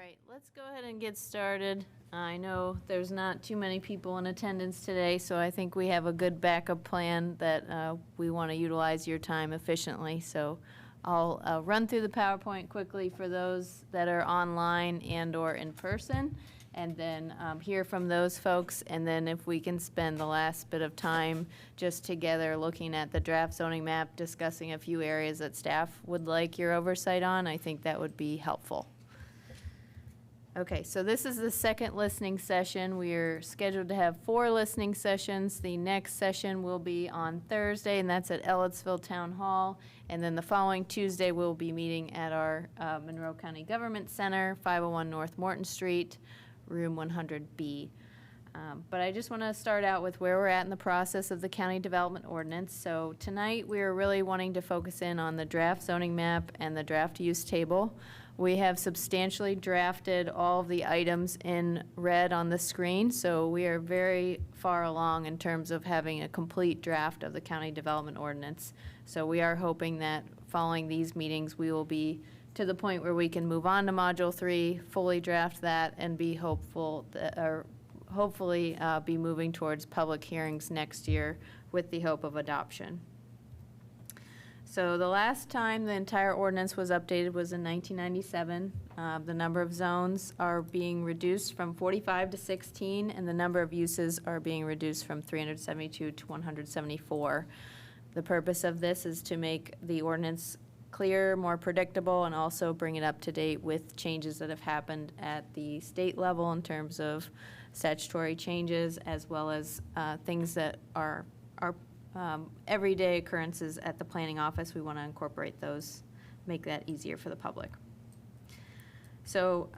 right, let's go ahead and get started. I know there's not too many people in attendance today, so I think we have a good backup plan that we want to utilize your time efficiently. So I'll run through the PowerPoint quickly for those that are online and/or in person, and then hear from those folks. And then if we can spend the last bit of time just together looking at the draft zoning map, discussing a few areas that staff would like your oversight on, I think that would be helpful. Okay, so this is the second listening session. We are scheduled to have 4 listening sessions. The next session will be on Thursday, and that's at Ellettsville Town Hall. And then the following Tuesday, we'll be meeting at our Monroe County Government Center, 501 North Morton Street, room 100B. But I just want to start out with where we're at in the process of the county development ordinance. So tonight, we are really wanting to focus in on the draft zoning map and the draft use table. We have substantially drafted all of the items in red on the screen, so we are very far along in terms of having a complete draft of the county development ordinance. So we are hoping that following these meetings, we will be to the point where we can move on to Module 3, fully draft that, and be hopeful that, or hopefully be moving towards public hearings next year with the hope of adoption. So the last time the entire ordinance was updated was in 1997. The number of zones are being reduced from 45 to 16, and the number of uses are being reduced from 372 to 174. The purpose of this is to make the ordinance clear, more predictable, and also bring it up to date with changes that have happened at the state level in terms of statutory changes, as well as things that are everyday occurrences at the planning office. We want to incorporate those, make that easier for the public. So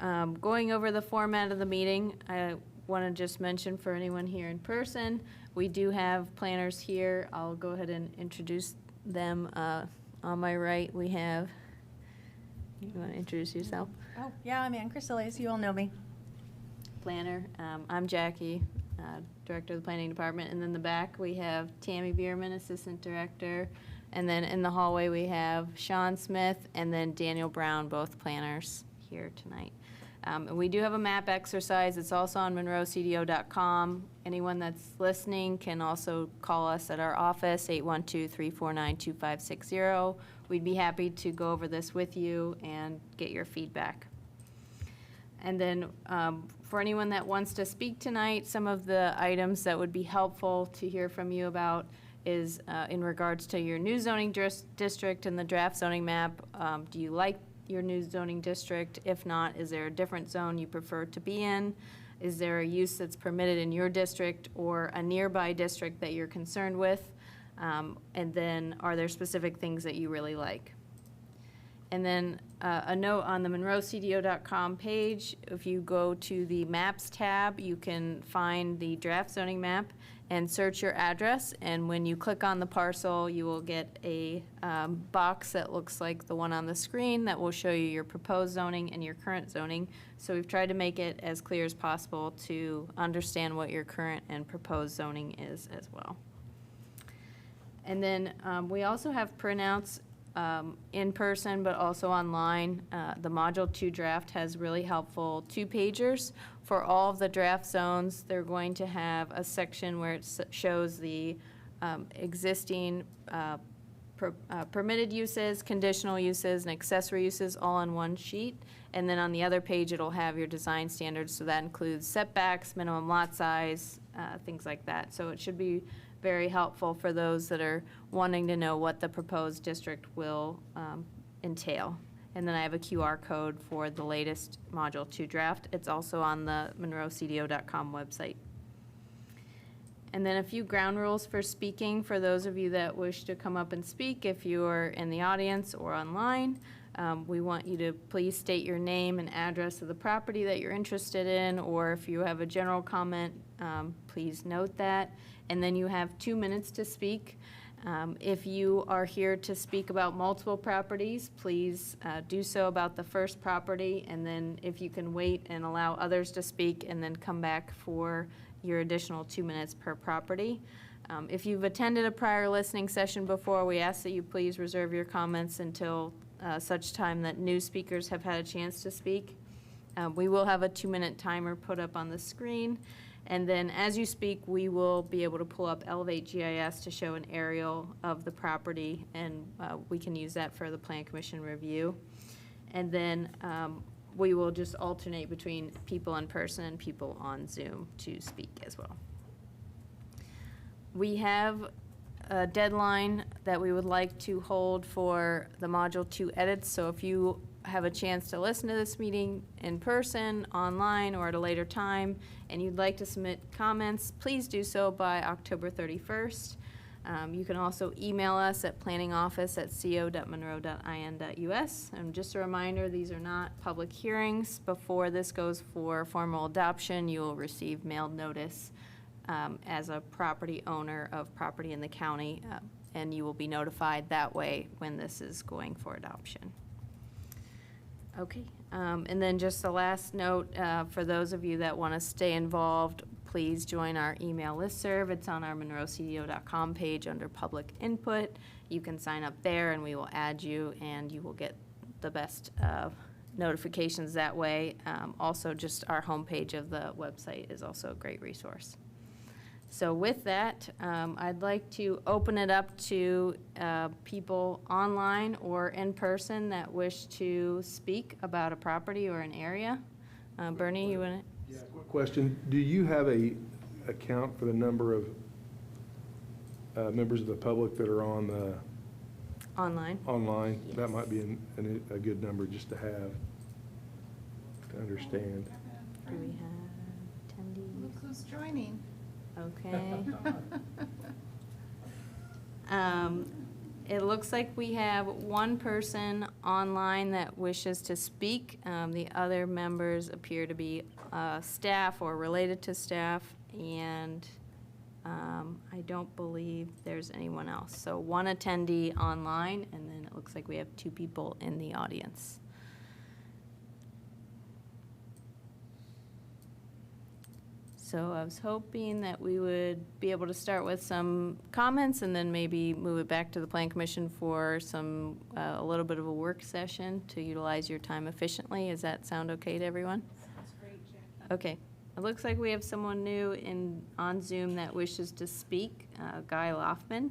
going over the format of the meeting, I want to just mention for anyone here in person, we do have planners here. I'll go ahead and introduce them. On my right, we have, you want to introduce yourself? Oh, yeah, I'm Ann Criselius. You all know me. Planner. I'm Jackie, Director of the Planning Department. And then in the back, we have Tammy Bierman, Assistant Director. And then in the hallway, we have Sean Smith and then Daniel Brown, both planners here tonight. And we do have a map exercise. It's also on monroecdo.com. Anyone that's listening can also call us at our office, 812-349-2560. We'd be happy to go over this with you and get your feedback. And then for anyone that wants to speak tonight, some of the items that would be helpful to hear from you about is in regards to your new zoning district and the draft zoning map. Do you like your new zoning district? If not, is there a different zone you prefer to be in? Is there a use that's permitted in your district or a nearby district that you're concerned with? And then are there specific things that you really like? And then a note on the monroecdo.com page, if you go to the Maps tab, you can find the draft zoning map and search your address. And when you click on the parcel, you will get a box that looks like the one on the screen that will show you your proposed zoning and your current zoning. So we've tried to make it as clear as possible to understand what your current and proposed zoning is as well. And then we also have printouts in person, but also online. The Module 2 draft has really helpful 2-pagers for all of the draft zones. They're going to have a section where it shows the existing permitted uses, conditional uses, and accessory uses all on one sheet. And then on the other page, it'll have your design standards. So that includes setbacks, minimum lot size, things like that. So it should be very helpful for those that are wanting to know what the proposed district will entail. And then I have a QR code for the latest Module 2 draft. It's also on the monroecdo.com website. And then a few ground rules for speaking for those of you that wish to come up and speak. If you are in the audience or online, we want you to please state your name and address of the property that you're interested in, or if you have a general comment, please note that. And then you have 2 minutes to speak. If you are here to speak about multiple properties, please do so about the first property, and then if you can wait and allow others to speak and then come back for your additional 2 minutes per property. If you've attended a prior listening session before, we ask that you please reserve your comments until such time that new speakers have had a chance to speak. We will have a 2-minute timer put up on the screen. And then as you speak, we will be able to pull up Elevate GIS to show an aerial of the property, and we can use that for the Plan Commission review. And then we will just alternate between people in person and people on Zoom to speak as well. We have a deadline that we would like to hold for the Module 2 edits, so if you have a chance to listen to this meeting in person, online, or at a later time, and you'd like to submit comments, please do so by October 31st. You can also email us at planningoffice@co.monroe.in.us. And just a reminder, these are not public hearings. Before this goes for formal adoption, you will receive mailed notice as a property owner of property in the county, and you will be notified that way when this is going for adoption. Okay, and then just the last note, for those of you that want to stay involved, please join our email listserv. It's on our monroecdo.com page under public input. You can sign up there and we will add you, and you will get the best notifications that way. Also, just our homepage of the website is also a great resource. So with that, I'd like to open it up to people online or in person that wish to speak about a property or an area. Bernie, you want to? Yeah, quick question. Do you have a account for the number of members of the public that are on the Online. online? Yes. That might be a good number just to have, to understand. Do we have attendees? Look who's joining. Okay. It looks like we have one person online that wishes to speak. The other members appear to be staff or related to staff, and I don't believe there's anyone else. So one attendee online, and then it looks like we have 2 people in the audience. So I was hoping that we would be able to start with some comments and then maybe move it back to the Plan Commission for some, a little bit of a work session to utilize your time efficiently. Does that sound okay to everyone? Sounds great, Jackie. Okay. It looks like we have someone new on Zoom that wishes to speak, Guy Loftman.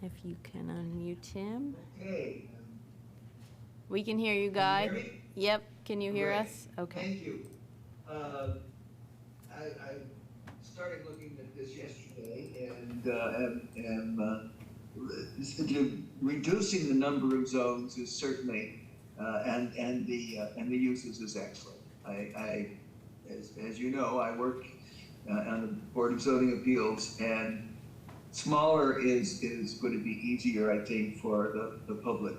If you can unmute him. Hey. We can hear you, Guy. Can you hear me? Yep. Can you hear Great. us? Okay. Thank you. I started looking at this yesterday and am reducing the number of zones is certainly and the uses is excellent. As you know, I work on the Board of Zoning Appeals, and smaller is going to be easier, I think, for the public.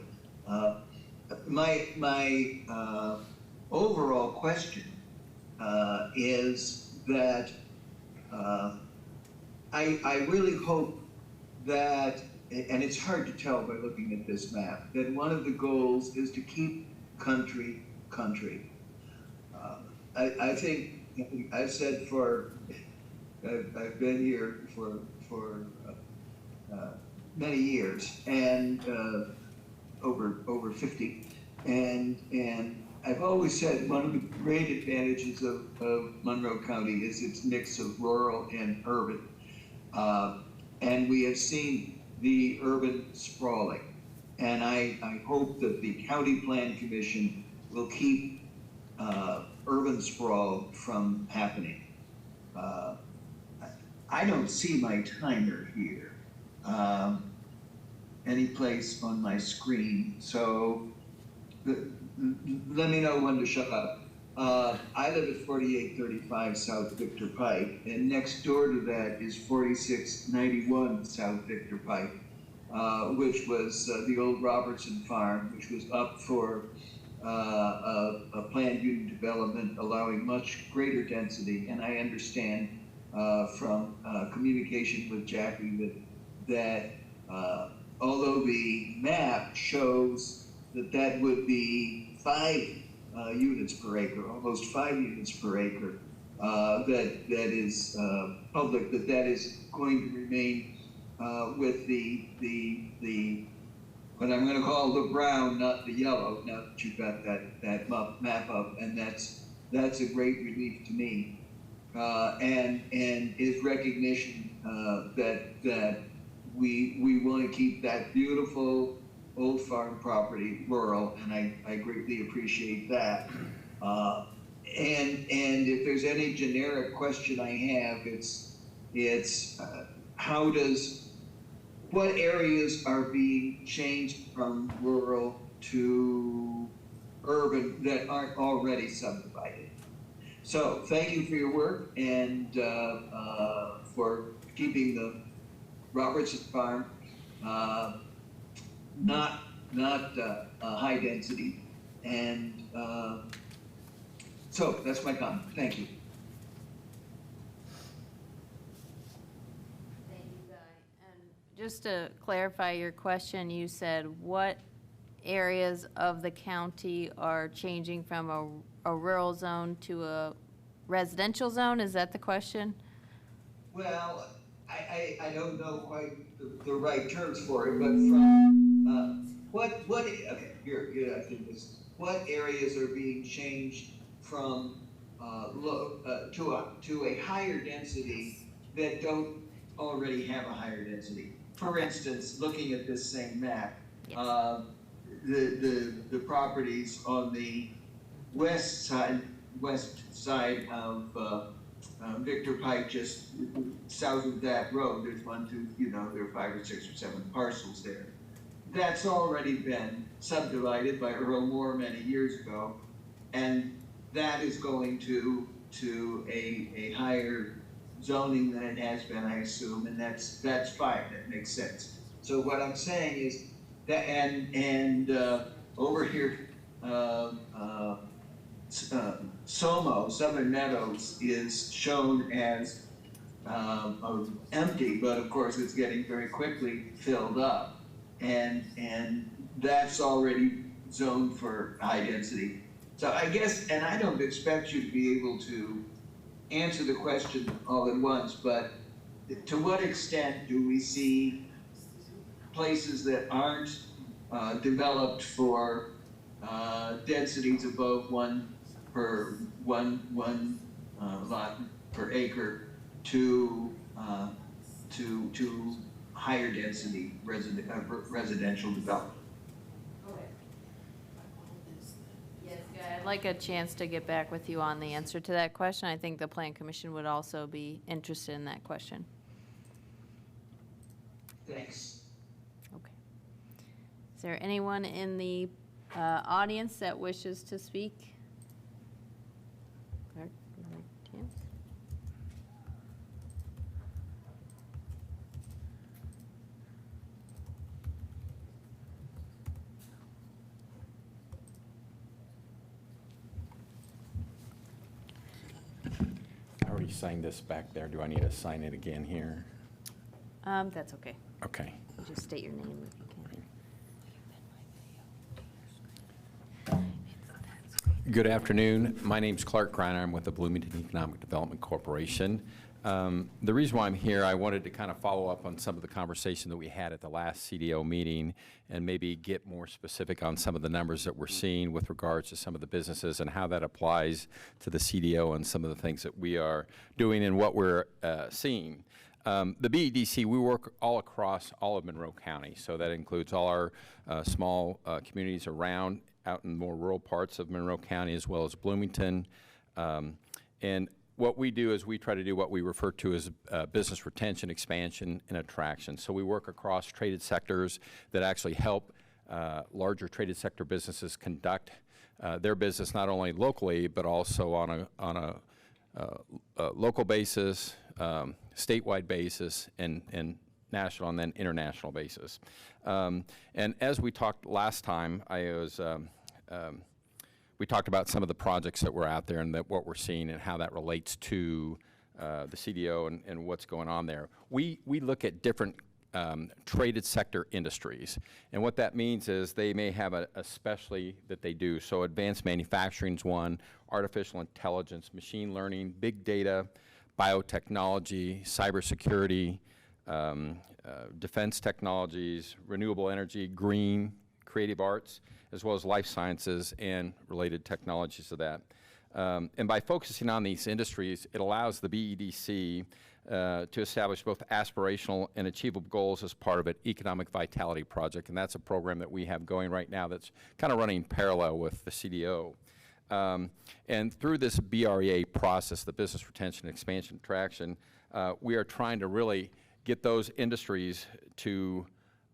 My overall question is that I really hope that, and it's hard to tell by looking at this map, that one of the goals is to keep country country. I think I've said I've been here for many years, and over 50, and I've always said one of the great advantages of Monroe County is its mix of rural and urban. And we have seen the urban sprawling. And I hope that the County Plan Commission will keep urban sprawl from happening. I don't see my timer here any place on my screen, so let me know when to shut up. I live at 4835 South Victor Pike, and next door to that is 4691 South Victor Pike, which was the old Robertson Farm, which was up for a planned unit development allowing much greater density. And I understand from communication with Jackie that although the map shows that would be 5 units per acre, almost 5 units per acre, that is public, that is going to remain with the what I'm gonna call the brown, not the yellow, now that you've got that map up, and that's a great relief to me. And is recognition, that we want to keep that beautiful old farm property rural, and I greatly appreciate that. And if there's any generic question I have, it's what areas are being changed from rural to urban that aren't already subdivided? So thank you for your work and for keeping the Robertson Farm not high density. And so that's my comment. Thank you. Thank you, Guy. And just to clarify your question, you said what areas of the county are changing from a rural zone to a residential zone? Is that the question? Well, I don't know quite the right terms for it, but from okay, here I think this. What areas are being changed from to a higher density that don't already have a higher density? For instance, looking at this same map, Yes. The properties on the west side of Victor Pike, just south of that road, there's there are 5 or 6 or 7 parcels there. That's already been subdivided by Earl Moore many years ago, and that is going to a higher zoning than it has been, I assume, and that's fine. That makes sense. So what I'm saying is that, and over here, Somo, Southern Meadows, is shown as empty, but of course it's getting very quickly filled up, and that's already zoned for high density. So I guess, and I don't expect you to be able to answer the question all at once, but to what extent do we see places that aren't developed for densities above one lot per acre to higher density residential development? Yes, Guy, I'd like a chance to get back with you on the answer to that question. I think the Plan Commission would also be interested in that question. Thanks. Okay. Is there anyone in the audience that wishes to speak? Clerk, would you like to answer? I already signed this back there. Do I need to sign it again here? That's okay. Okay. Just state your name if you can. Good afternoon. My name's Clark Greiner. I'm with the Bloomington Economic Development Corporation. The reason why I'm here, I wanted to kind of follow up on some of the conversation that we had at the last CDO meeting and maybe get more specific on some of the numbers that we're seeing with regards to some of the businesses and how that applies to the CDO and some of the things that we are doing and what we're seeing. The BEDC, we work all across all of Monroe County, so that includes all our small communities around out in more rural parts of Monroe County as well as Bloomington. And what we do is we try to do what we refer to as business retention, expansion, and attraction. So we work across traded sectors that actually help larger traded sector businesses conduct their business not only locally but also on a local basis, statewide basis, and national and then international basis. And as we talked last time, we talked about some of the projects that were out there and what we're seeing and how that relates to the CDO and what's going on there. We look at different traded sector industries, and what that means is they may have a specialty that they do. So advanced manufacturing is one, artificial intelligence, machine learning, big data, biotechnology, cybersecurity, defense technologies, renewable energy, green, creative arts, as well as life sciences and related technologies to that. And by focusing on these industries, it allows the BEDC to establish both aspirational and achievable goals as part of an economic vitality project, and that's a program that we have going right now that's kind of running parallel with the CDO. And through this BREA process, the Business Retention, Expansion, Attraction, we are trying to really get those industries to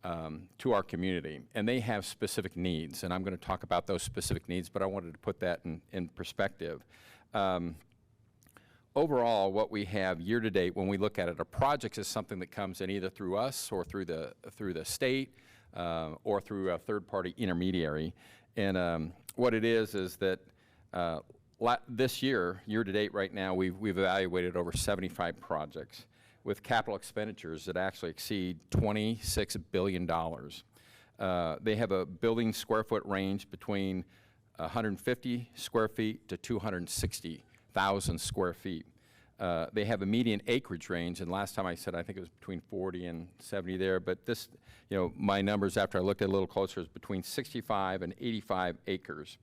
our community, and they have specific needs, and I'm going to talk about those specific needs, but I wanted to put that in perspective. Overall, what we have year to date, when we look at it, a project is something that comes in either through us or through the state or through a third-party intermediary. And what it is that this year to date right now, we've evaluated over 75 projects with capital expenditures that actually exceed $26 billion. They have a building square foot range between 150 square feet to 260,000 square feet. They have a median acreage range, and last time I said I think it was between 40 and 70 there, but this, my numbers after I looked at it a little closer is between 65 and 85 acres.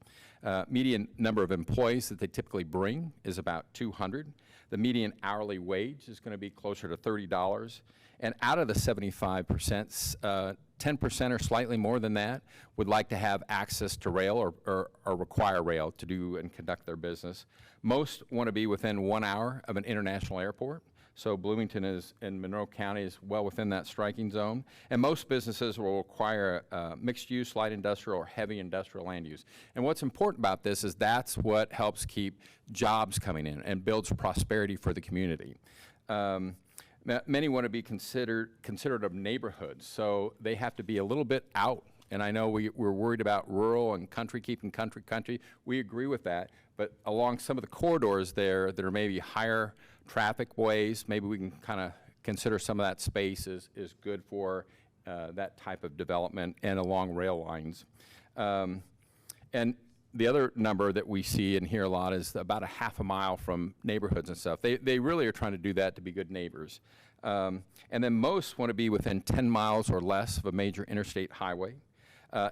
Median number of employees that they typically bring is about 200. The median hourly wage is going to be closer to $30. And out of the 75%, 10% or slightly more than that would like to have access to rail or require rail to do and conduct their business. Most want to be within 1 hour of an international airport. So Bloomington and Monroe County is well within that striking zone. And most businesses will require mixed use, light industrial, or heavy industrial land use. And what's important about this is that's what helps keep jobs coming in and builds prosperity for the community. Many want to be considered of neighborhoods, so they have to be a little bit out. And I know we're worried about rural and country, keeping country. We agree with that, but along some of the corridors there that are maybe higher traffic ways, maybe we can kind of consider some of that space is good for that type of development and along rail lines. And the other number that we see and hear a lot is about a half a mile from neighborhoods and stuff. They really are trying to do that to be good neighbors. And then most want to be within 10 miles or less of a major interstate highway.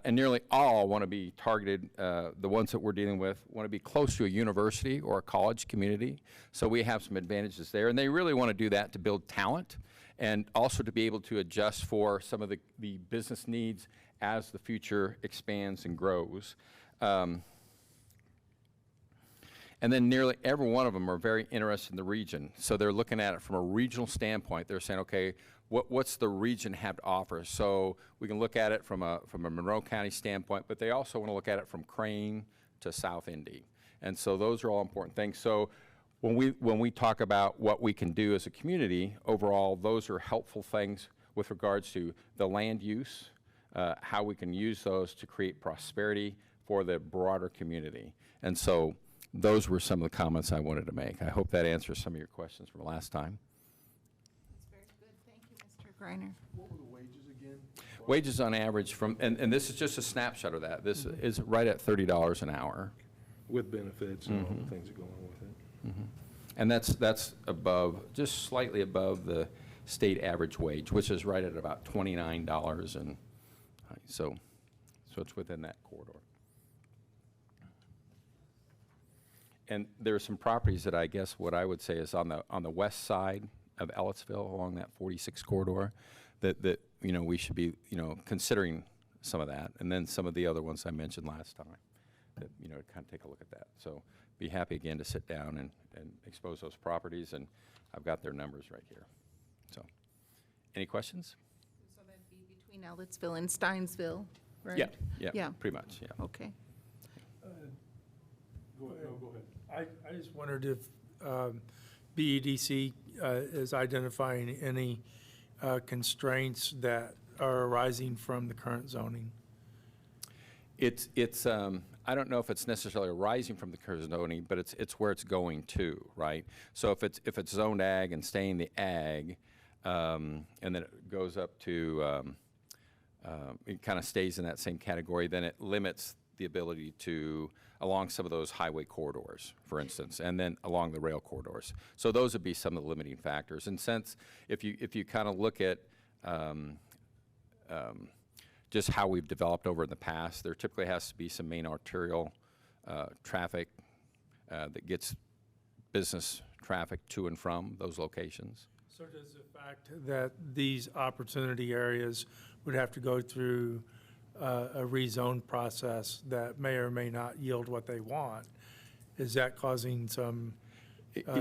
And nearly all want to be targeted, the ones that we're dealing with, want to be close to a university or a college community. So we have some advantages there. And they really want to do that to build talent and also to be able to adjust for some of the business needs as the future expands and grows. And then nearly every one of them are very interested in the region. So they're looking at it from a regional standpoint. They're saying, okay, what's the region have to offer? So we can look at it from a Monroe County standpoint, but they also want to look at it from Crane to South Indy. And so those are all important things. So when we talk about what we can do as a community, overall, those are helpful things with regards to the land use, how we can use those to create prosperity for the broader community. And so those were some of the comments I wanted to make. I hope that answers some of your questions from last time. That's very good. Thank you, Mr. Greiner. What were the wages again? Wages on average from, and this is just a snapshot of that. This is right at $30 an hour. With benefits and all the things that go on with it. And that's above, just slightly above the state average wage, which is right at about $29. And so it's within that corridor. And there are some properties that I guess what I would say is on the west side of Ellettsville along that 46 corridor that we should be considering some of that, and then some of the other ones I mentioned last time that to kind of take a look at that. So be happy again to sit down and expose those properties, and I've got their numbers right here. So any questions? So that'd be between Ellettsville and Steinsville, right? Yeah, pretty much, yeah. Okay. Go ahead. I just wondered if BEDC is identifying any constraints that are arising from the current zoning. It's I don't know if it's necessarily arising from the current zoning, but it's where it's going to, right? So if it's zoned ag and staying the ag, and then it goes up to it kind of stays in that same category, then it limits the ability to along some of those highway corridors, for instance, and then along the rail corridors. So those would be some of the limiting factors. And since if you kind of look at just how we've developed over in the past, there typically has to be some main arterial traffic that gets business traffic to and from those locations. So does the fact that these opportunity areas would have to go through a rezone process that may or may not yield what they want, is that causing some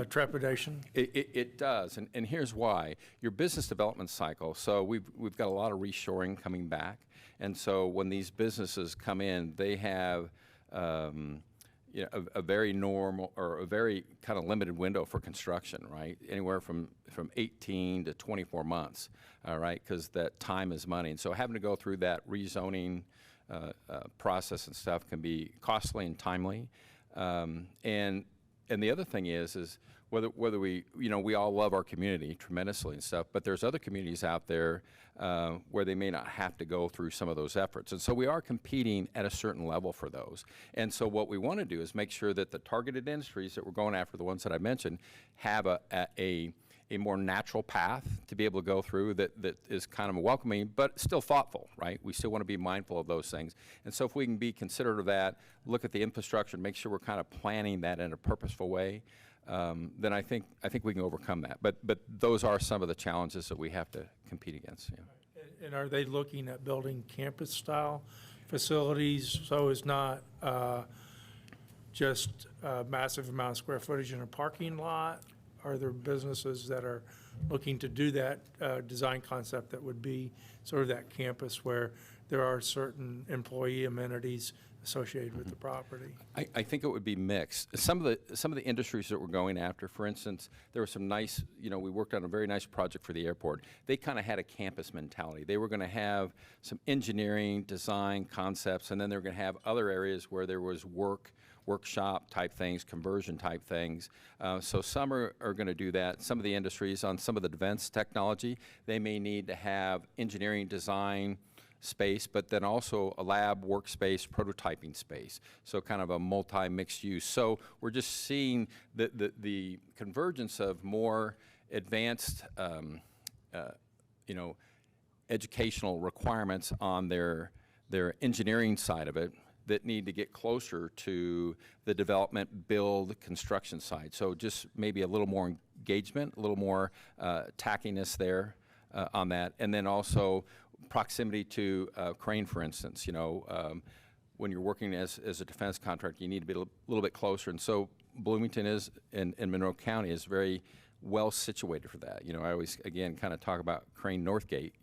trepidation? It does, and here's why. Your business development cycle, so we've got a lot of reshoring coming back, and so when these businesses come in, they have a very normal or a very kind of limited window for construction, right? Anywhere from 18 to 24 months, all right, because that time is money. And so having to go through that rezoning process and stuff can be costly and timely. And the other thing is whether we, we all love our community tremendously and stuff, but there's other communities out there where they may not have to go through some of those efforts. And so we are competing at a certain level for those. And so what we want to do is make sure that the targeted industries that we're going after, the ones that I mentioned, have a more natural path to be able to go through that is kind of welcoming, but still thoughtful, right? We still want to be mindful of those things. And so if we can be considerate of that, look at the infrastructure and make sure we're kind of planning that in a purposeful way, then I think we can overcome that. But those are some of the challenges that we have to compete against. Yeah. And are they looking at building campus-style facilities so it's not just a massive amount of square footage in a parking lot? Are there businesses that are looking to do that design concept that would be sort of that campus where there are certain employee amenities associated with the property? I think it would be mixed. Some of the industries that we're going after, for instance, there were some nice, we worked on a very nice project for the airport. They kind of had a campus mentality. They were going to have some engineering, design concepts, and then they were going to have other areas where there was workshop type things, conversion type things. So some are going to do that. Some of the industries on some of the defense technology, they may need to have engineering design space, but then also a lab workspace, prototyping space. So kind of a multi-mixed use. So we're just seeing the convergence of more advanced, educational requirements on their engineering side of it that need to get closer to the development, build, construction side. So just maybe a little more engagement, a little more tackiness there on that. And then also proximity to Crane, for instance. When you're working as a defense contractor, you need to be a little bit closer. And so Bloomington is, in Monroe County, is very well situated for that. I always, again, kind of talk about Crane Northgate.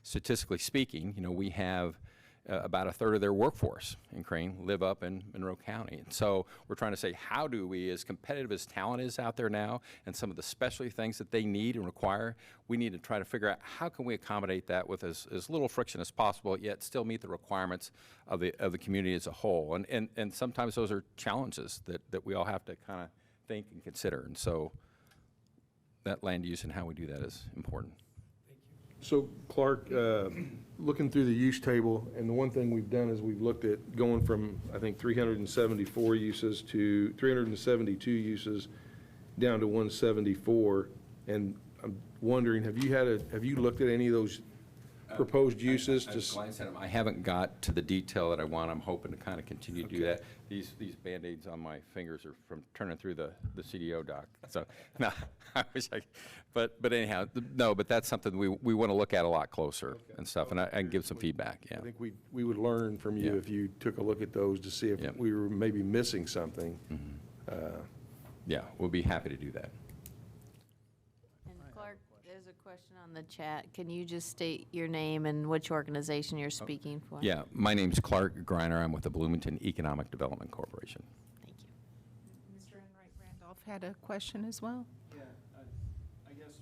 Statistically speaking, we have about a third of their workforce in Crane live up in Monroe County. And so we're trying to say, how do we, as competitive as talent is out there now, and some of the specialty things that they need and require, we need to try to figure out how can we accommodate that with as little friction as possible, yet still meet the requirements of the community as a whole. And sometimes those are challenges that we all have to kind of think and consider. And so that land use and how we do that is important. So Clark, looking through the use table, and the one thing we've done is we've looked at going from, I think, 374 uses to 372 uses down to 174. And I'm wondering, have you looked at any of those proposed uses? I've glanced at them. I haven't got to the detail that I want. I'm hoping to kind of continue to do that. These Band-Aids on my fingers are from turning through the CDO doc. So, no, I wish I, but anyhow, no, but that's something we want to look at a lot closer and stuff, and I can give some feedback, yeah. I think we would learn from you if you took a look at those to see if we were maybe missing something. Yeah, we'll be happy to do that. And Clark, there's a question on the chat. Can you just state your name and which organization you're speaking for? Yeah, my name's Clark Greiner. I'm with the Bloomington Economic Development Corporation. Thank you. Mr. Enright Randolph had a question as well. Yeah, I guess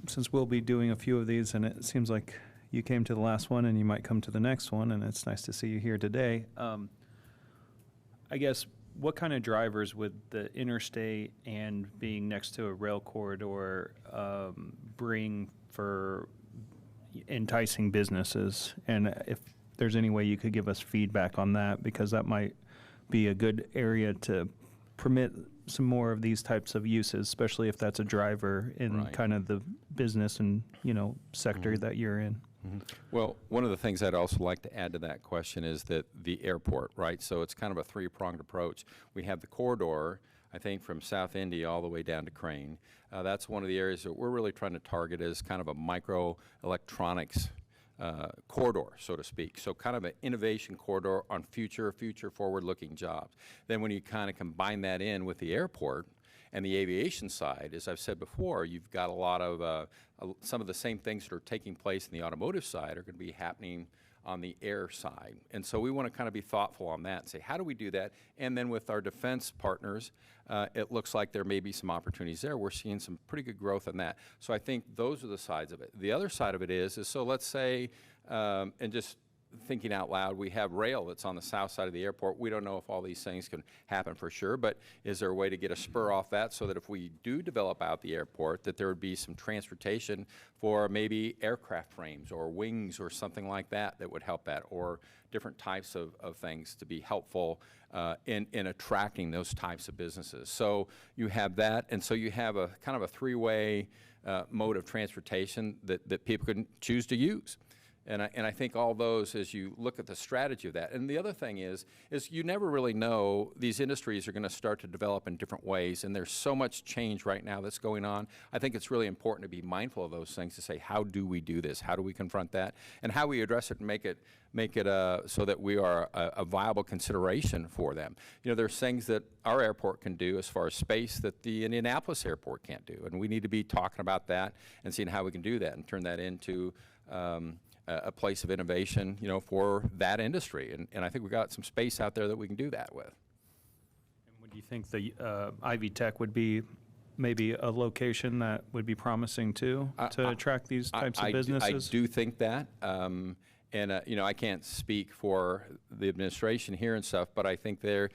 since we'll be doing a few of these, and it seems like you came to the last one and you might come to the next one, and it's nice to see you here today. I guess what kind of drivers would the interstate and being next to a rail corridor bring for enticing businesses? And if there's any way you could give us feedback on that, because that might be a good area to permit some more of these types of uses, especially if that's a driver in Right. kind of the business and, sector that you're in. Well, one of the things I'd also like to add to that question is that the airport, right? So it's kind of a three-pronged approach. We have the corridor, I think, from South Indy all the way down to Crane. That's one of the areas that we're really trying to target as kind of a microelectronics corridor, so to speak. So kind of an innovation corridor on future forward-looking jobs. Then when you kind of combine that in with the airport and the aviation side, as I've said before, you've got a lot of, some of the same things that are taking place in the automotive side are going to be happening on the air side. And so we want to kind of be thoughtful on that and say, how do we do that? And then with our defense partners, it looks like there may be some opportunities there. We're seeing some pretty good growth on that. So I think those are the sides of it. The other side of it is so let's say, and just thinking out loud, we have rail that's on the south side of the airport. We don't know if all these things can happen for sure, but is there a way to get a spur off that so that if we do develop out the airport, that there would be some transportation for maybe aircraft frames or wings or something like that that would help that, or different types of things to be helpful in attracting those types of businesses. So you have that, and so you have a kind of a three-way mode of transportation that people can choose to use. And I think all those, as you look at the strategy of that, and the other thing is you never really know, these industries are going to start to develop in different ways, and there's so much change right now that's going on. I think it's really important to be mindful of those things, to say, how do we do this? How do we confront that? And how we address it and make it so that we are a viable consideration for them. There's things that our airport can do as far as space that the Indianapolis airport can't do, and we need to be talking about that and seeing how we can do that and turn that into a place of innovation, for that industry. And I think we've got some space out there that we can do that with. And would you think the Ivy Tech would be maybe a location that would be promising too, to attract these types of businesses? I do think that. I can't speak for the administration here and stuff, but I think they're,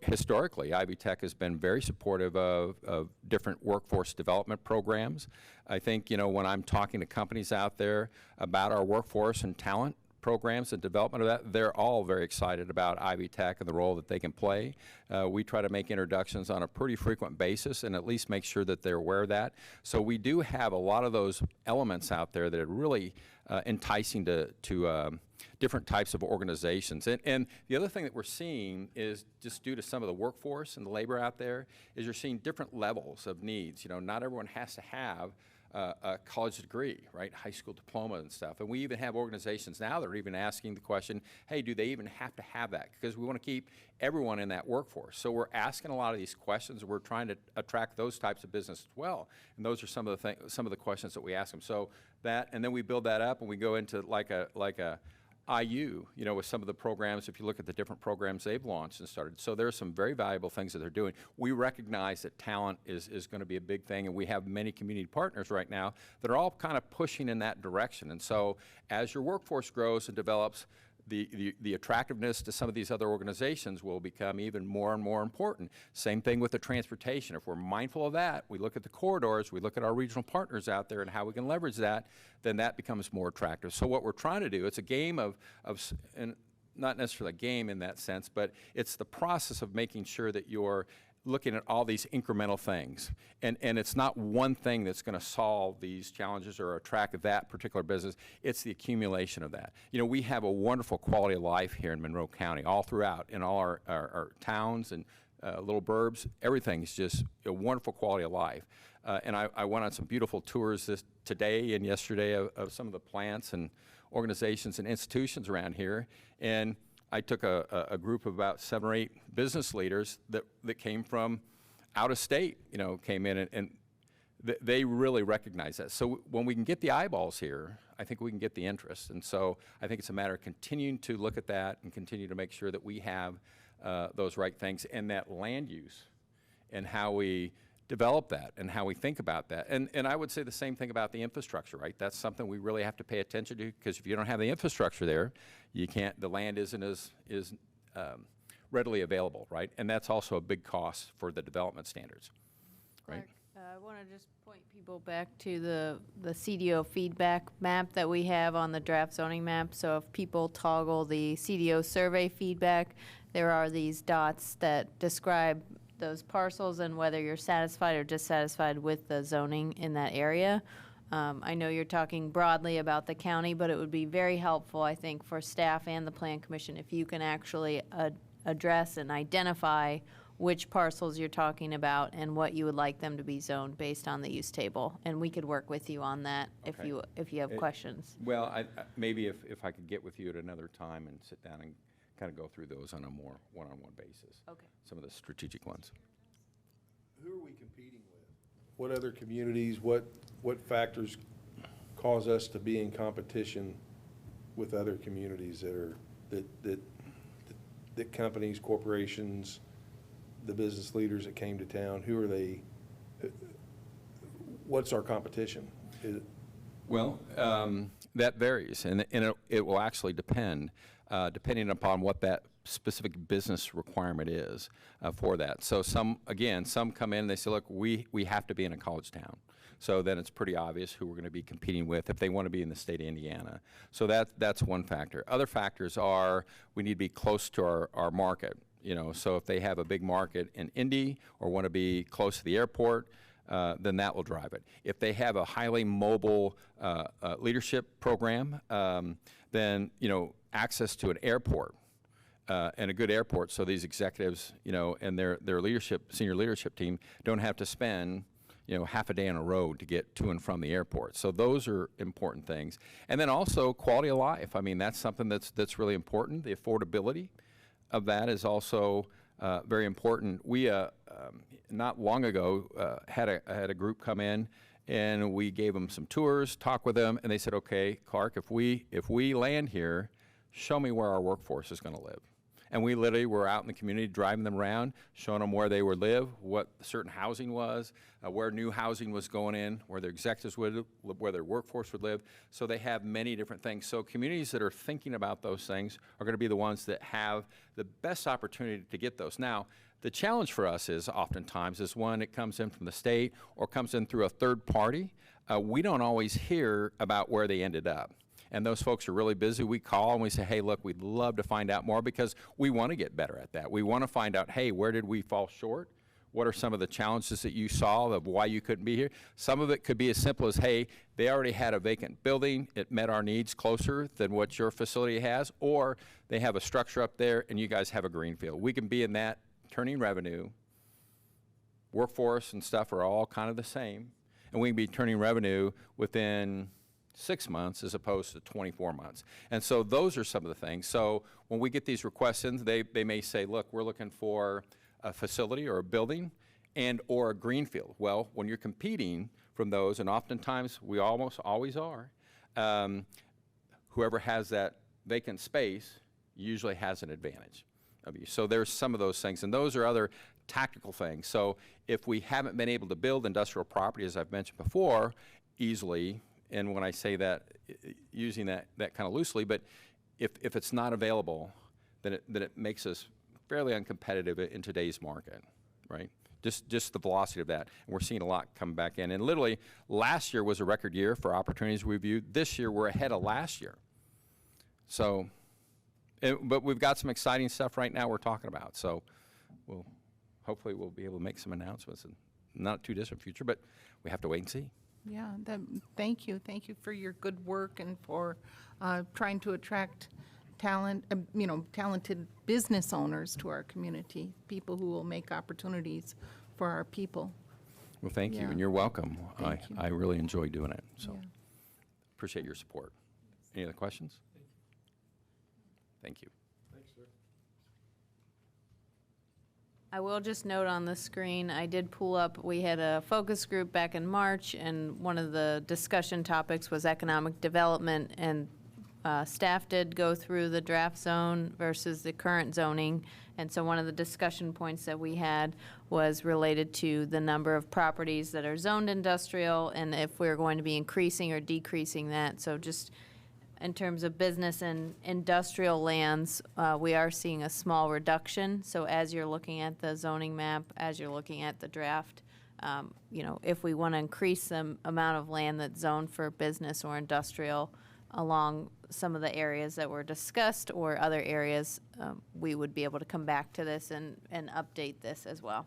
historically, Ivy Tech has been very supportive of different workforce development programs. I think, when I'm talking to companies out there about our workforce and talent programs and development of that, they're all very excited about Ivy Tech and the role that they can play. We try to make introductions on a pretty frequent basis and at least make sure that they're aware of that. So we do have a lot of those elements out there that are really enticing to different types of organizations. And the other thing that we're seeing is, just due to some of the workforce and the labor out there, is you're seeing different levels of needs. Not everyone has to have a college degree, right? High school diploma and stuff. And we even have organizations now that are even asking the question, hey, do they even have to have that? Because we want to keep everyone in that workforce. So we're asking a lot of these questions. We're trying to attract those types of business as well. And those are some of the questions that we ask them. So that, and then we build that up and we go into like a IU, with some of the programs, if you look at the different programs they've launched and started. So there's some very valuable things that they're doing. We recognize that talent is going to be a big thing, and we have many community partners right now that are all kind of pushing in that direction. And so as your workforce grows and develops, the attractiveness to some of these other organizations will become even more and more important. Same thing with the transportation. If we're mindful of that, we look at the corridors, we look at our regional partners out there and how we can leverage that, then that becomes more attractive. So what we're trying to do, it's a game and not necessarily a game in that sense, but it's the process of making sure that you're looking at all these incremental things. And it's not one thing that's going to solve these challenges or attract that particular business. It's the accumulation of that. We have a wonderful quality of life here in Monroe County, all throughout, in all our towns and little burbs. Everything's just a wonderful quality of life. And I went on some beautiful tours today and yesterday of some of the plants and organizations and institutions around here. And I took a group of about 7 or 8 business leaders that came from out of state, came in, and they really recognize that. So when we can get the eyeballs here, I think we can get the interest. And so I think it's a matter of continuing to look at that and continue to make sure that we have those right things, and that land use and how we develop that and how we think about that. And I would say the same thing about the infrastructure, right? That's something we really have to pay attention to, because if you don't have the infrastructure there, the land isn't as readily available, right? And that's also a big cost for the development standards, right? I want to just point people back to the CDO feedback map that we have on the draft zoning map. So if people toggle the CDO survey feedback, there are these dots that describe those parcels and whether you're satisfied or dissatisfied with the zoning in that area. I know you're talking broadly about the county, but it would be very helpful, I think, for staff and the Plan Commission if you can actually address and identify which parcels you're talking about and what you would like them to be zoned based on the use table. And we could work with you on that if Okay. you have questions. Well, maybe if I could get with you at another time and sit down and kind of go through those on a more one-on-one basis. Okay. Some of the strategic ones. Who are we competing with? What other communities, what factors cause us to be in competition with other communities that companies, corporations, the business leaders that came to town, who are they? What's our competition? Well, that varies, and it will actually depend, depending upon what that specific business requirement is for that. So some come in and they say, look, we have to be in a college town. So then it's pretty obvious who we're going to be competing with if they want to be in the state of Indiana. So that's one factor. Other factors are we need to be close to our market. So if they have a big market in Indy or want to be close to the airport, then that will drive it. If they have a highly mobile leadership program, then access to an airport and a good airport, so these executives, and their senior leadership team don't have to spend half a day on a road to get to and from the airport. So those are important things. And then also quality of life. I mean, that's something that's really important. The affordability of that is also very important. We not long ago had a group come in, and we gave them some tours, talked with them, and they said, "Okay, Clark, if we land here, show me where our workforce is going to live." And we literally were out in the community driving them around, showing them where they would live, what certain housing was, where new housing was going in, where their executives would live, where their workforce would live. So they have many different things. So communities that are thinking about those things are going to be the ones that have the best opportunity to get those. Now, the challenge for us is oftentimes is when it comes in from the state or comes in through a third party, we don't always hear about where they ended up. And those folks are really busy. We call and we say, hey, look, we'd love to find out more because we want to get better at that. We want to find out, hey, where did we fall short? What are some of the challenges that you saw of why you couldn't be here? Some of it could be as simple as, hey, they already had a vacant building. It met our needs closer than what your facility has. Or they have a structure up there and you guys have a greenfield. We can be in that turning revenue. Workforce and stuff are all kind of the same. And we can be turning revenue within 6 months as opposed to 24 months. And so those are some of the things. So when we get these requests in, they may say, look, we're looking for a facility or a building and or a greenfield. Well, when you're competing from those, and oftentimes we almost always are, whoever has that vacant space usually has an advantage of you. So there's some of those things, and those are other tactical things. So if we haven't been able to build industrial property, as I've mentioned before, easily, and when I say that, using that kind of loosely, but if it's not available, then it makes us fairly uncompetitive in today's market, right? Just the velocity of that. And we're seeing a lot come back in. And literally, last year was a record year for opportunities we viewed. This year, we're ahead of last year. So, but we've got some exciting stuff right now we're talking about. So hopefully we'll be able to make some announcements in not too distant future, but we have to wait and see. Yeah, thank you. Thank you for your good work and for trying to attract talented business owners to our community, people who will make opportunities for our people. Well, thank you, Yeah. and you're welcome. Thank you. I really enjoy doing it, so Yeah. appreciate your support. Any other questions? Thank you. Thanks, sir. I will just note on the screen, I did pull up, we had a focus group back in March, and one of the discussion topics was economic development, and staff did go through the draft zone versus the current zoning, and so one of the discussion points that we had was related to the number of properties that are zoned industrial, and if we're going to be increasing or decreasing that. So just in terms of business and industrial lands, we are seeing a small reduction. So as you're looking at the zoning map, as you're looking at the draft if we want to increase the amount of land that's zoned for business or industrial along some of the areas that were discussed or other areas, we would be able to come back to this and update this as well.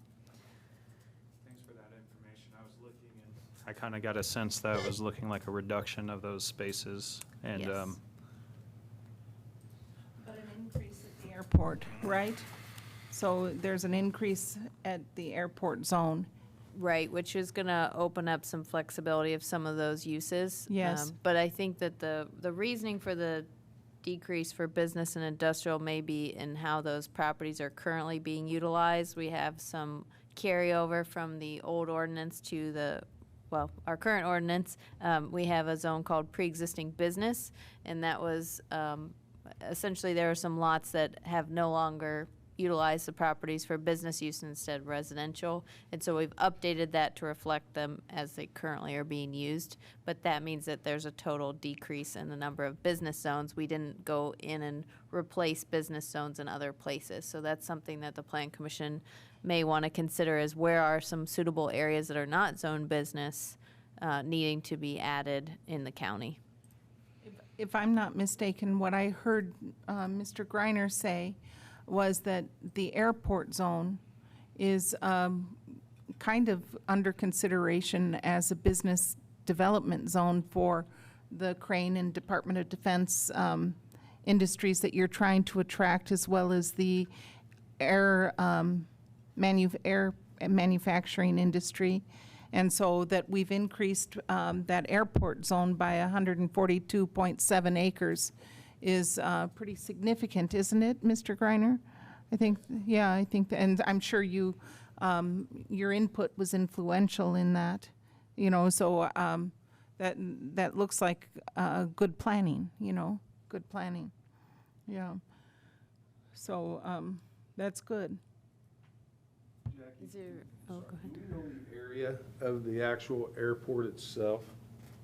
Thanks for that information. I was looking and I kind of got a sense that it was looking like a reduction of those spaces and, Yes. But an increase at the airport, right? So there's an increase at the airport zone. Right, which is going to open up some flexibility of some of those uses. Yes. But I think that the reasoning for the decrease for business and industrial may be in how those properties are currently being utilized. We have some carryover from the old ordinance to our current ordinance. We have a zone called pre-existing business, and that was essentially there are some lots that have no longer utilize the properties for business use instead residential. And so we've updated that to reflect them as they currently are being used. But that means that there's a total decrease in the number of business zones. We didn't go in and replace business zones in other places. So that's something that the Plan Commission may want to consider is where are some suitable areas that are not zone business needing to be added in the county. If I'm not mistaken, what I heard Mr. Greiner say was that the airport zone is kind of under consideration as a business development zone for the Crane and Department of Defense industries that you're trying to attract, as well as the air manufacturing industry. And so that we've increased that airport zone by 142.7 acres is pretty significant, isn't it, Mr. Greiner? I think, and I'm sure you, your input was influential in that, so that looks like good planning, good planning. Yeah. So that's good. Is there, oh, go ahead. Do you know the area of the actual airport itself?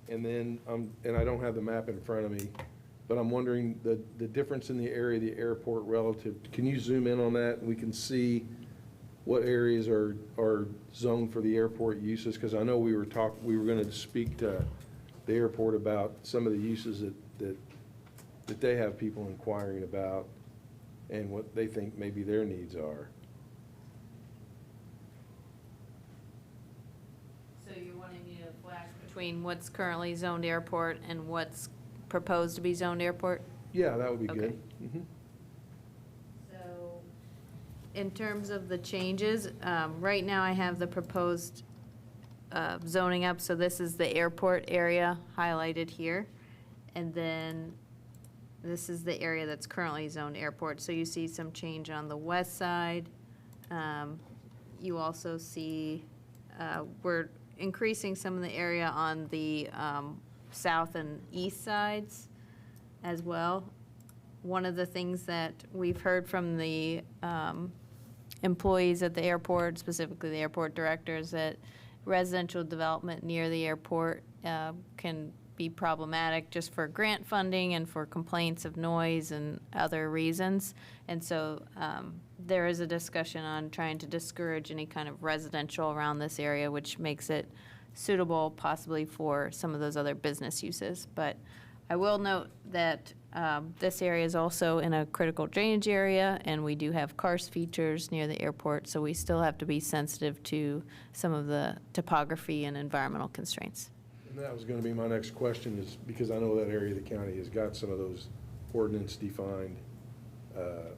And then, and I don't have the map in front of me, but I'm wondering the difference in the area of the airport relative, can you zoom in on that? We can see what areas are zoned for the airport uses, because I know we were going to speak to the airport about some of the uses that they have people inquiring about and what they think maybe their needs are. So you're wanting me to flash between what's currently zoned airport and what's proposed to be zoned airport? Yeah, that would be Okay. good. Mhm. So, in terms of the changes, right now I have the proposed zoning up, so this is the airport area highlighted here. And then this is the area that's currently zoned airport. So you see some change on the west side. You also see, we're increasing some of the area on the south and east sides as well. One of the things that we've heard from the employees at the airport, specifically the airport directors, that residential development near the airport can be problematic just for grant funding and for complaints of noise and other reasons. And so there is a discussion on trying to discourage any kind of residential around this area, which makes it suitable possibly for some of those other business uses. But I will note that this area is also in a critical drainage area, and we do have karst features near the airport, so we still have to be sensitive to some of the topography and environmental constraints. And that was going to be my next question, is because I know that area of the county has got some of those ordinance-defined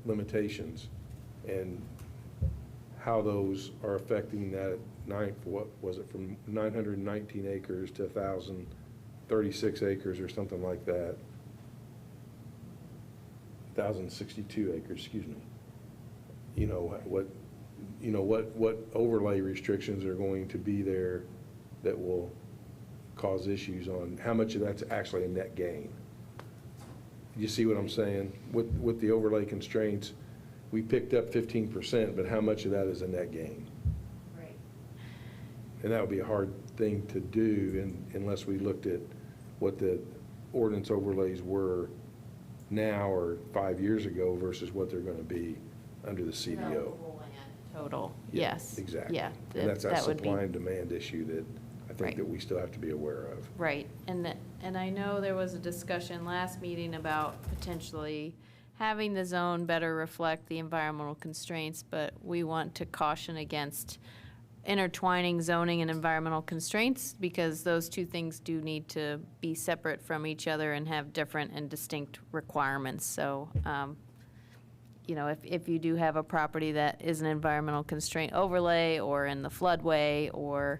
limitations, and how those are affecting that what was it, from 919 acres to 1,036 acres or something like that. 1,062 acres, excuse me. What overlay restrictions are going to be there that will cause issues on how much of that's actually a net gain? You see what I'm saying? With the overlay constraints, we picked up 15%, but how much of that is a net gain? Right. And that would be a hard thing to do unless we looked at what the ordinance overlays were now or 5 years ago versus what they're going to be under the CDO. Total, yes. Exactly. Yeah. And that's that that would be- supply and demand issue that I think Right. that we still have to be aware of. Right, and I know there was a discussion last meeting about potentially having the zone better reflect the environmental constraints, but we want to caution against intertwining zoning and environmental constraints, because those two things do need to be separate from each other and have different and distinct requirements. So, you know, if you do have a property that is an environmental constraint overlay or in the floodway or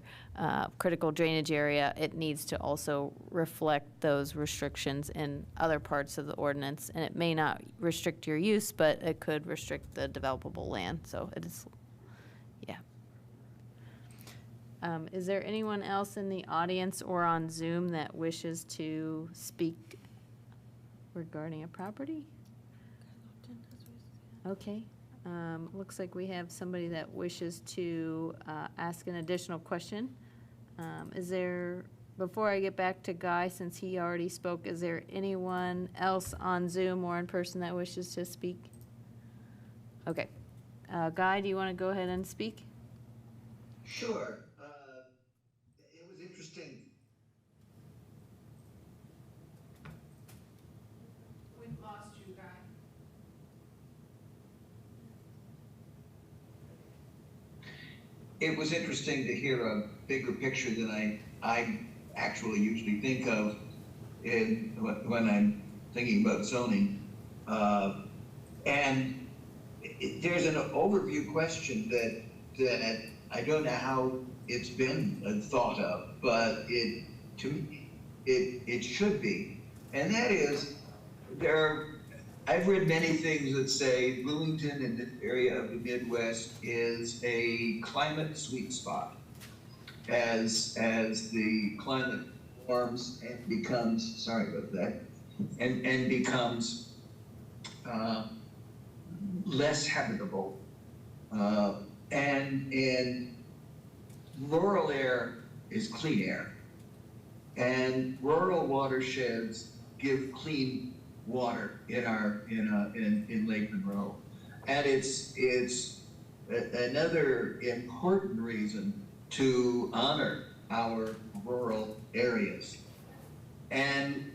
critical drainage area, it needs to also reflect those restrictions in other parts of the ordinance. And it may not restrict your use, but it could restrict the developable land. So it is, yeah. Is there anyone else in the audience or on Zoom that wishes to speak regarding a property? Okay, looks like we have somebody that wishes to ask an additional question. Is there, before I get back to Guy, since he already spoke, is there anyone else on Zoom or in person that wishes to speak? Okay. Guy, do you want to go ahead and speak? Sure. It was interesting. We've lost you, Guy. It was interesting to hear a bigger picture than I actually usually think of when I'm thinking about zoning. And there's an overview question that I don't know how it's been thought of, but to me, it should be. And that is, I've read many things that say Bloomington and this area of the Midwest is a climate sweet spot. As the climate warms and becomes, sorry about that, and becomes less habitable, and rural air is clean air, and rural watersheds give clean water in Lake Monroe, and it's another important reason to honor our rural areas. And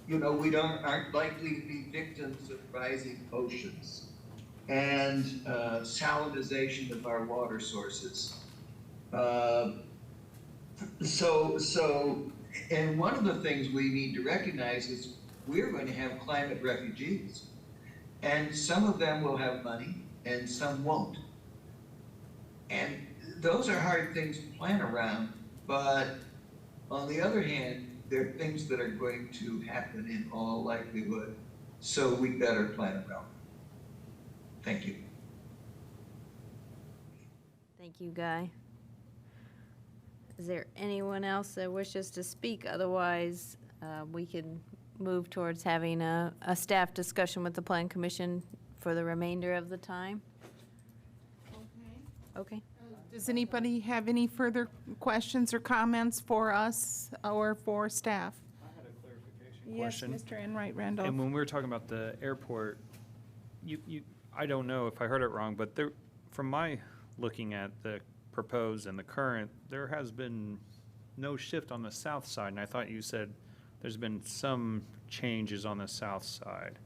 you know, we aren't likely to be victims of rising oceans and salinization of our water sources. And one of the things we need to recognize is we're going to have climate refugees, and some of them will have money and some won't. And those are hard things to plan around, but on the other hand, they're things that are going to happen in all likelihood, so we better plan around them. Thank you. Thank you, Guy. Is there anyone else that wishes to speak? Otherwise, we can move towards having a staff discussion with the Plan Commission for the remainder of the time. Okay. Does anybody have any further questions or comments for us or for staff? I had a clarification Yes, question. Mr. Enright Randolph. And when we were talking about the airport, I don't know if I heard it wrong, but there, from my looking at the proposed and the current, there has been no shift on the south side, and I thought you said there's been some changes on the south side.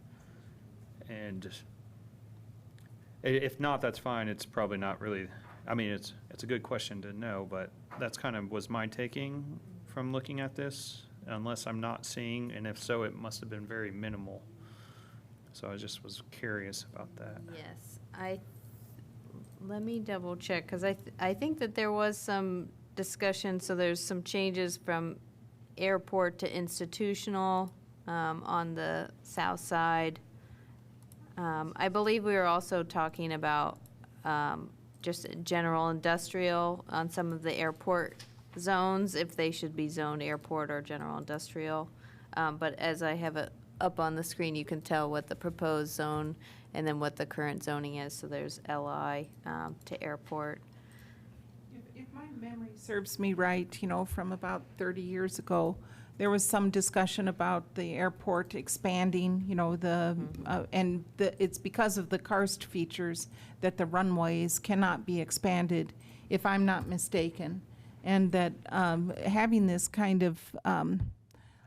And if not, that's fine. It's probably not really, I mean, it's a good question to know, but that's kind of was my taking from looking at this, unless I'm not seeing, and if so, it must have been very minimal. So I just was curious about that. Yes, let me double check, because I think that there was some discussion, so there's some changes from airport to institutional on the south side. I believe we were also talking about just general industrial on some of the airport zones, if they should be zoned airport or general industrial. But as I have it up on the screen, you can tell what the proposed zone and then what the current zoning is. So there's LI to airport. If my memory serves me right, you know, from about 30 years ago, there was some discussion about the airport expanding, you know, it's because of the karst features that the runways cannot be expanded, if I'm not mistaken. And that having this kind of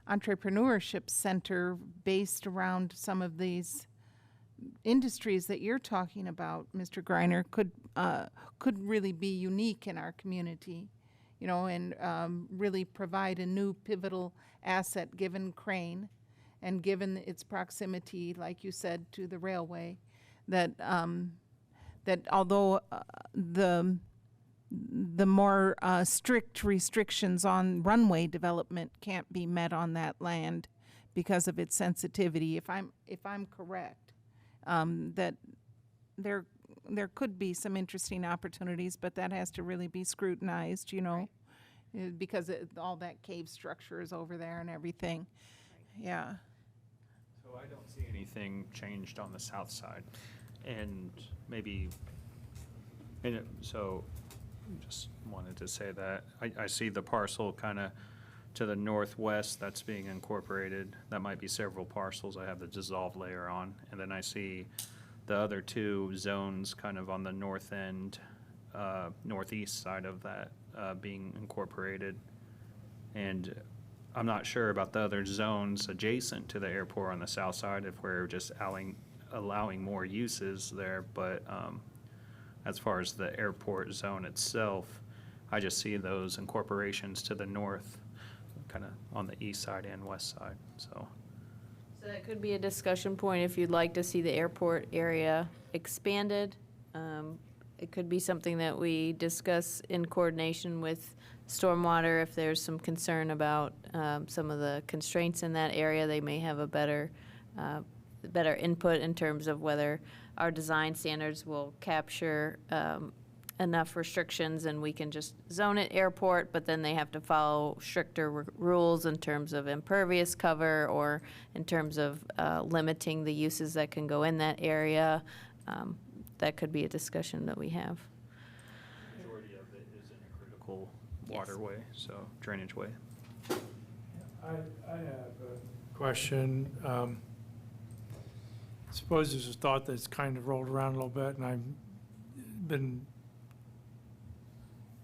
entrepreneurship center based around some of these industries that you're talking about, Mr. Greiner, could really be unique in our community, you know, and really provide a new pivotal asset given Crane and given its proximity, like you said, to the railway, that although the more strict restrictions on runway development can't be met on that land because of its sensitivity, if I'm correct, that there could be some interesting opportunities, but that has to really be scrutinized, you know, because all that cave structure is over there and everything. Yeah. So I don't see anything changed on the south side, and maybe, so just wanted to say that I see the parcel kind of to the northwest that's being incorporated. That might be several parcels. I have the dissolved layer on, and then I see the other two zones kind of on the north end, northeast side of that being incorporated. And I'm not sure about the other zones adjacent to the airport on the south side, if we're just allowing more uses there, but as far as the airport zone itself, I just see those incorporations to the north, kind of on the east side and west side, so. So that could be a discussion point if you'd like to see the airport area expanded. It could be something that we discuss in coordination with stormwater. If there's some concern about some of the constraints in that area, they may have a better input in terms of whether our design standards will capture enough restrictions and we can just zone it airport, but then they have to follow stricter rules in terms of impervious cover or in terms of limiting the uses that can go in that area. That could be a discussion that we have. Majority of it is in a critical Yes. waterway, so drainage way. I have a question. I suppose there's a thought that's kind of rolled around a little bit, and I've been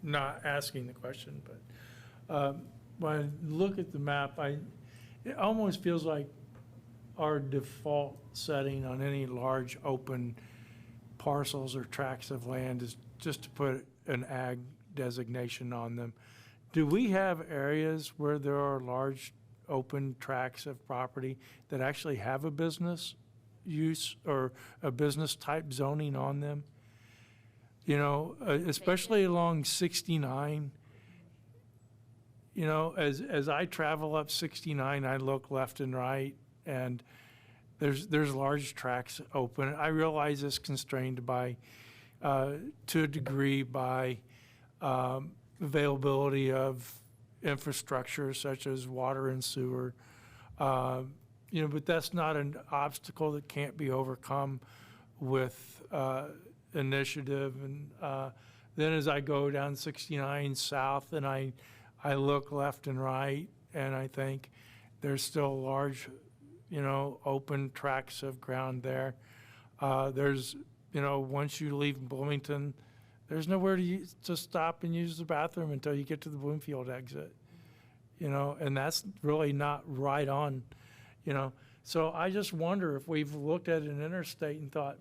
not asking the question, but when I look at the map, it almost feels like our default setting on any large open parcels or tracts of land is just to put an ag designation on them. Do we have areas where there are large open tracts of property that actually have a business use or a business type zoning on them? You know, especially along 69, you know, as I travel up 69, I look left and right, and there's large tracts open. I realize it's constrained by, to a degree, by availability of infrastructure such as water and sewer. You know, but that's not an obstacle that can't be overcome with initiative. And then as I go down 69 south and I look left and right, and I think there's still large, you know, open tracts of ground there. There's, you know, once you leave Bloomington, there's nowhere to stop and use the bathroom until you get to the Bloomfield exit, you know, and that's really not right on, you know. So I just wonder if we've looked at an interstate and thought,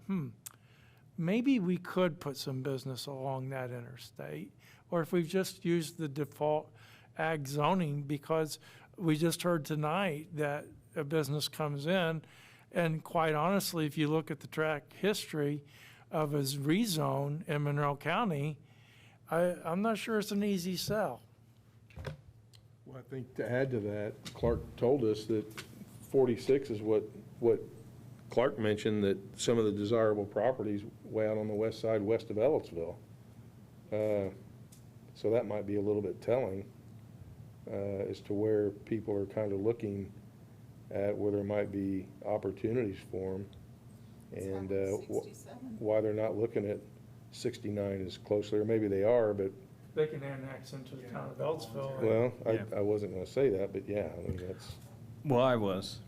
maybe we could put some business along that interstate, or if we've just used the default ag zoning, because we just heard tonight that a business comes in, and quite honestly, if you look at the track history of his rezone in Monroe County, I'm not sure it's an easy sell. Well, I think to add to that, Clark told us that 46 is what Clark mentioned, that some of the desirable properties way out on the west side, west of Ellettsville. So that might be a little bit telling as to where people are kind of looking at where there might be opportunities for them, and why they're not looking at 69 as closely, or maybe they are, but they can annex into the town of Ellisville. Well, Yeah. I wasn't gonna say that, but yeah, I mean, that's, Well, I was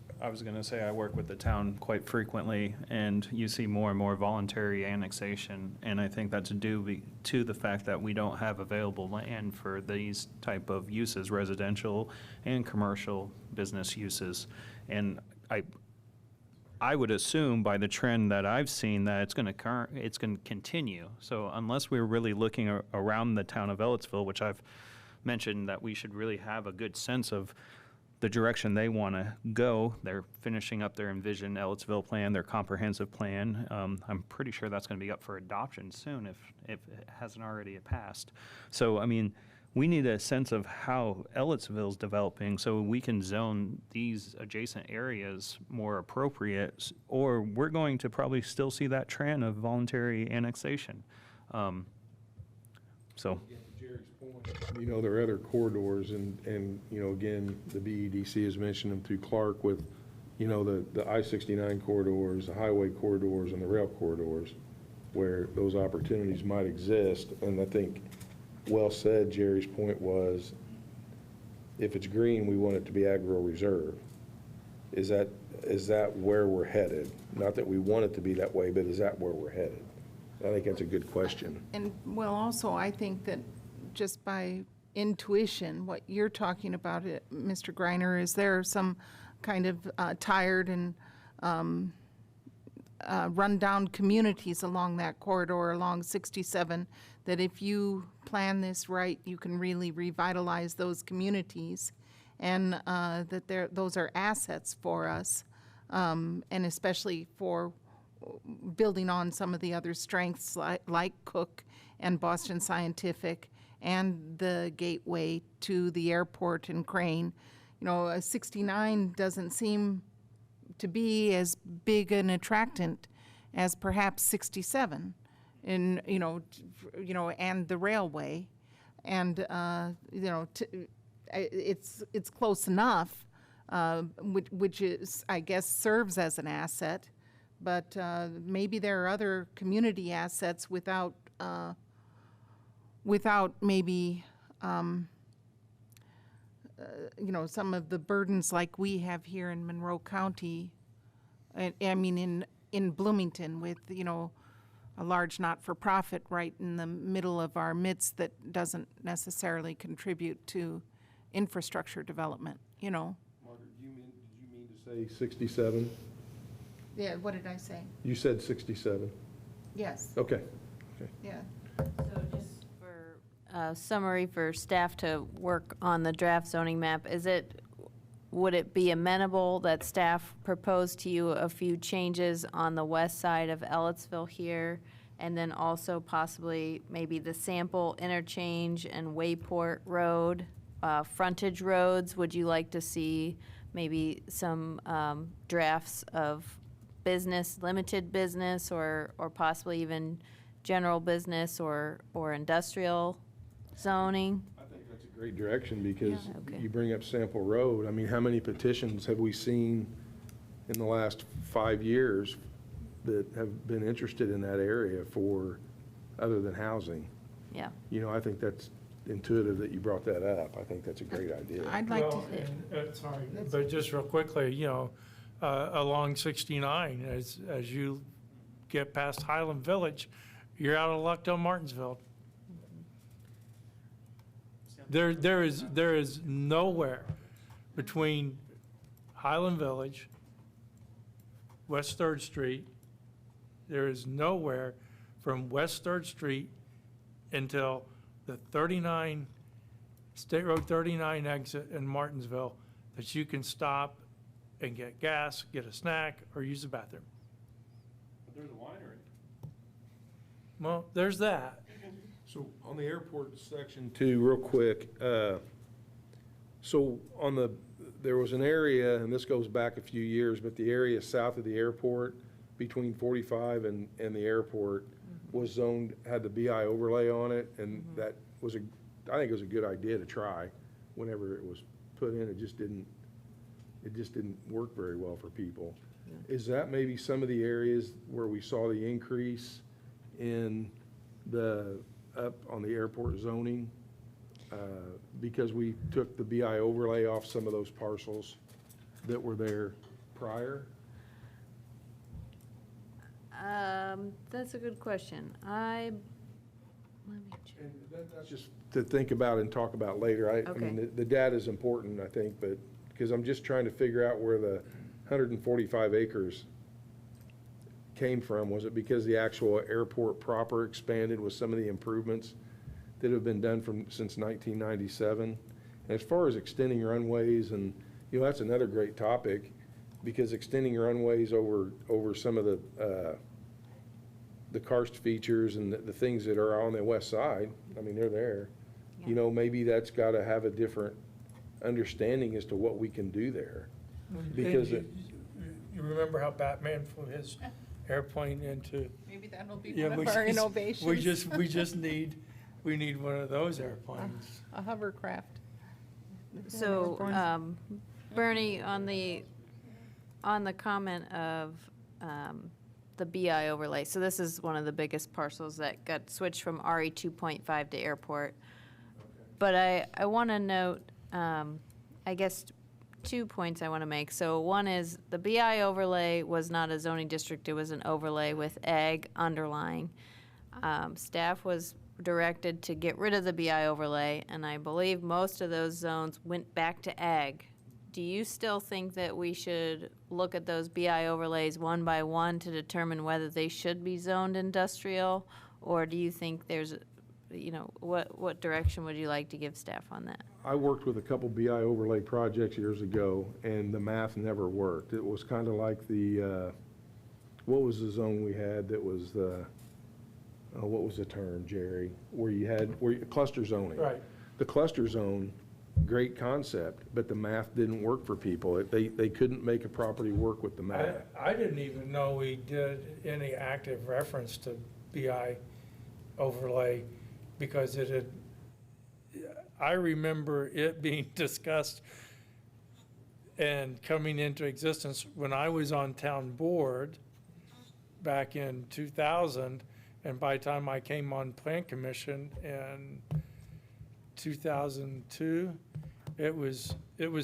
going to say I work with the town quite frequently, and you see more and more voluntary annexation, and I think that's due to the fact that we don't have available land for these type of uses, residential and commercial business uses. And I would assume by the trend that I've seen that it's going to continue. So unless we're really looking around the town of Ellisville, which I've mentioned that we should really have a good sense of the direction they want to go. They're finishing up their Envision Ellisville plan, their comprehensive plan. I'm pretty sure that's going to be up for adoption soon if it hasn't already passed. So, I mean, we need a sense of how Ellisville's developing so we can zone these adjacent areas more appropriate, or we're going to probably still see that trend of voluntary annexation. So. you know, there are other corridors and, you know, again, the BEDC has mentioned them through Clark with, you know, the I-69 corridors, the highway corridors, and the rail corridors, where those opportunities might exist. And I think, well said, Jerry's point was, if it's green, we want it to be agro-reserve. Is that where we're headed? Not that we want it to be that way, but is that where we're headed? I think that's a good question. And, well, also, I think that just by intuition, what you're talking about, Mr. Greiner, is there some kind of tired and rundown communities along that corridor, along 67, that if you plan this right, you can really revitalize those communities, and that those are assets for us, and especially for building on some of the other strengths like Cook and Boston Scientific and the gateway to the airport in Crane. You know, 69 doesn't seem to be as big an attractant as perhaps 67, and and the railway, and it's close enough, which is, I guess, serves as an asset, but maybe there are other community assets without maybe some of the burdens like we have here in Monroe County. I mean, in Bloomington, with a large not-for-profit right in the middle of our midst that doesn't necessarily contribute to infrastructure development. Margaret, did you mean to say 67? Yeah. What did I say? You said 67. Yes. Okay. Yeah. So just for summary for staff to work on the draft zoning map, would it be amenable that staff proposed to you a few changes on the west side of Ellisville here, and then also possibly maybe the sample interchange and Wayport Road, frontage roads? Would you like to see maybe some drafts of business, limited business, or possibly even general business or industrial zoning? I think that's a great direction, because Yeah, okay. you bring up Sample Road. I mean, how many petitions have we seen in the last 5 years that have been interested in that area for other than housing? Yeah. I think that's intuitive that you brought that up. I think that's a great idea. I'd like Well, to. and, sorry, but just real quickly, along 69, as you get past Highland Village, you're out of luck till Martinsville. There is nowhere between Highland Village, West 3rd Street. There is nowhere from West 3rd Street until the 39, State Road 39 exit in Martinsville that you can stop and get gas, get a snack, or use the bathroom. But there's a winery. Well, there's that. So on the airport section too, real quick, so there was an area, and this goes back a few years, but the area south of the airport, between 45 and the airport, was zoned, had the BI overlay on it, and that was I think it was a good idea to try whenever it was put in. It just didn't work very well for people. Yeah. Is that maybe some of the areas where we saw the increase in up on the airport zoning? because we took the BI overlay off some of those parcels that were there prior? That's a good question. Let me check. And that's just to think about and talk about later. I mean, Okay. the data is important, I think, but, because I'm just trying to figure out where the 145 acres came from. Was it because the actual airport proper expanded with some of the improvements that have been done since 1997? And as far as extending runways, and, that's another great topic, because extending runways over some of the karst features and the things that are on the west side, I mean, they're there. Yeah. Maybe that's got to have a different understanding as to what we can do there. Because And you remember how Batman flew his airplane into? Maybe that'll be Yeah, one we of our just- innovations. We need one of those airplanes. A hovercraft. So, Bernie, on the comment of the BI overlay, so this is one of the biggest parcels that got switched from RE 2.5 to airport. But I want to note, I guess, 2 points I want to make. So one is the BI overlay was not a zoning district, it was an overlay with ag underlying. Staff was directed to get rid of the BI overlay, and I believe most of those zones went back to ag. Do you still think that we should look at those BI overlays one by one to determine whether they should be zoned industrial? Or do you think there's, what direction would you like to give staff on that? I worked with a couple BI overlay projects years ago, and the math never worked. It was kind of like what was the zone we had that was what was the term, Jerry? Cluster zoning. Right. The cluster zone, great concept, but the math didn't work for people. They couldn't make a property work with the math. I didn't even know we did any active reference to BI overlay, because I remember it being discussed and coming into existence when I was on town board back in 2000, and by the time I came on Plan Commission in 2002, it was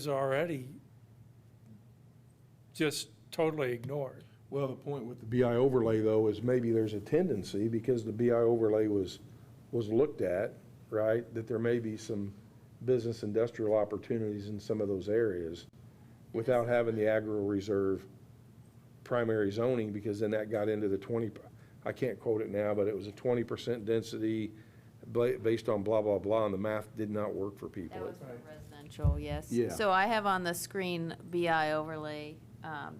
already just totally ignored. Well, the point with the BI overlay, though, is maybe there's a tendency, because the BI overlay was looked at, right, that there may be some business industrial opportunities in some of those areas without having the agro reserve primary zoning, because then that got into the 20, I can't quote it now, but it was a 20% density based on blah, blah, blah, and the math did not work for people. That was for residential, yes. Yeah. So I have on the screen BI overlay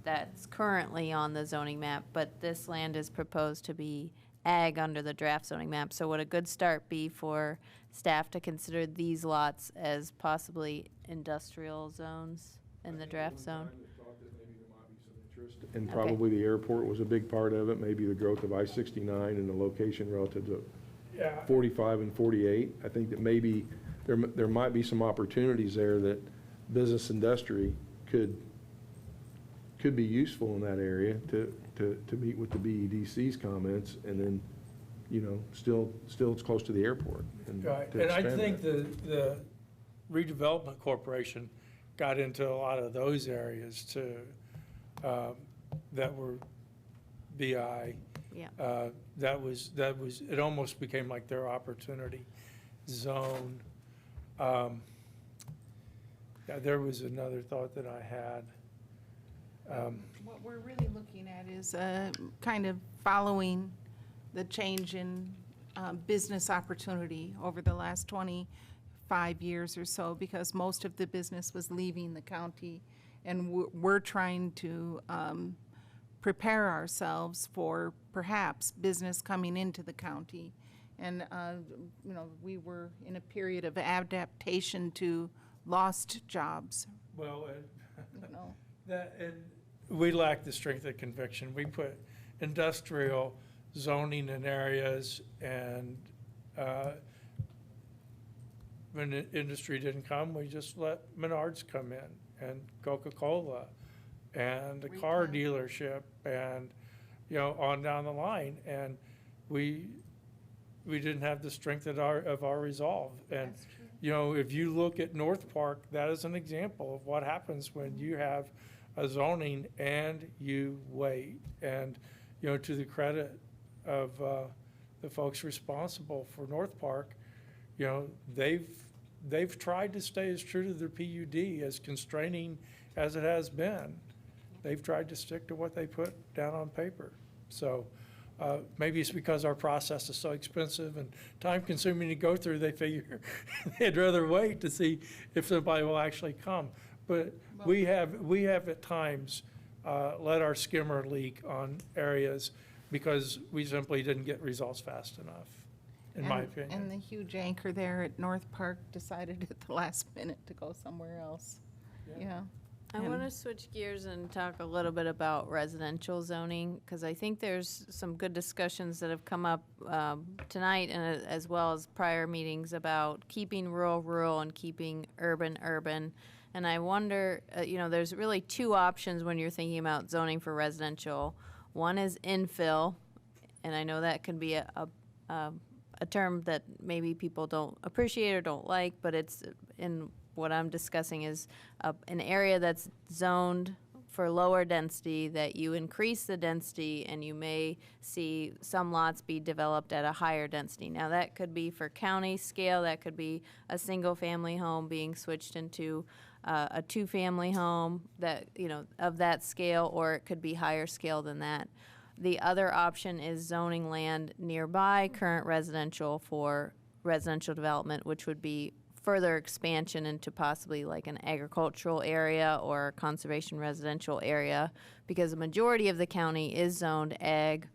that's currently on the zoning map, but this land is proposed to be ag under the draft zoning map. So would a good start be for staff to consider these lots as possibly industrial zones in the draft zone? And Okay. probably the airport was a big part of it, maybe the growth of I-69 and the location relative to Yeah. 45 and 48. I think that maybe there might be some opportunities there that business industry could be useful in that area to meet with the BEDC's comments, and then, still it's close to the airport. Right, to and I expand think that. the redevelopment corporation got into a lot of those areas too, that were BI. Yeah. That was, it almost became like their opportunity zone. Yeah, there was another thought that I had. What we're really looking at is kind of following the change in business opportunity over the last 25 years or so, because most of the business was leaving the county, and we're trying to prepare ourselves for perhaps business coming into the county. And, we were in a period of adaptation to lost jobs, Well, you know. and we lack the strength of conviction. We put industrial zoning in areas, and when the industry didn't come, we just let Menards come in, and Coca-Cola, and the car dealership, and, on down the line. And we didn't have the strength of our resolve. And You know, if you look at North Park, that is an example of what happens when you have a zoning and you wait. And, you know, to the credit of the folks responsible for North Park, you know, they've tried to stay as true to their PUD, as constraining as it has been. They've tried to stick to what they put down on paper. So maybe it's because our process is so expensive and time-consuming to go through, they figure they'd rather wait to see if somebody will actually come. But we have at times let our skimmer leak on areas because we simply didn't get results fast enough, in my opinion. And the huge anchor there at North Park decided at the last minute to go somewhere else. Yeah. I want to switch gears and talk a little bit about residential zoning, because I think there's some good discussions that have come up tonight and as well as prior meetings about keeping rural rural and keeping urban urban. And I wonder, you know, there's really two options when you're thinking about zoning for residential. One is infill, and I know that can be a term that maybe people don't appreciate or don't like, but it's in what I'm discussing is an area that's zoned for lower density, that you increase the density and you may see some lots be developed at a higher density. Now that could be for county scale, that could be a single family home being switched into a two-family home that, you know, of that scale, or it could be higher scale than that. The other option is zoning land nearby current residential for residential development, which would be further expansion into possibly like an agricultural area or conservation residential area, because the majority of the county is zoned ag,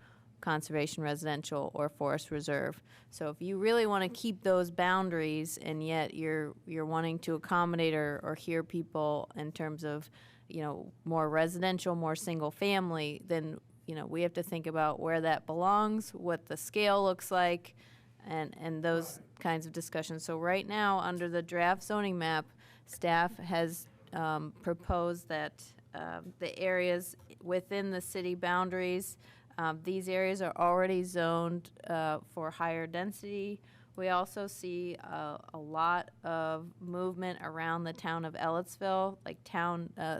conservation residential, or forest reserve. So if you really want to keep those boundaries and yet you're wanting to accommodate or hear people in terms of, you know, more residential, more single family, then, you know, we have to think about where that belongs, what the scale looks like, and those kinds of discussions. So right now, under the draft zoning map, staff has proposed that the areas within the city boundaries, these areas are already zoned for higher density. We also see a lot of movement around the town of Ellettsville, like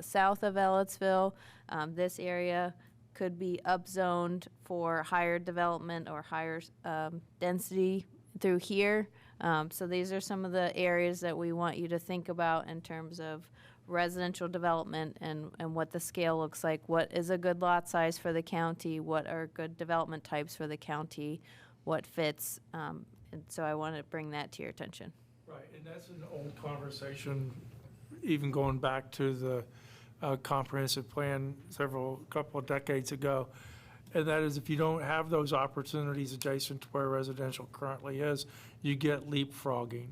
south of Ellettsville. This area could be upzoned for higher development or higher density through here. So these are some of the areas that we want you to think about in terms of residential development and what the scale looks like. What is a good lot size for the county? What are good development types for the county? What fits? And so I want to bring that to your attention. Right, and that's an old conversation, even going back to the comprehensive plan couple of decades ago. And that is, if you don't have those opportunities adjacent to where residential currently is, you get leapfrogging.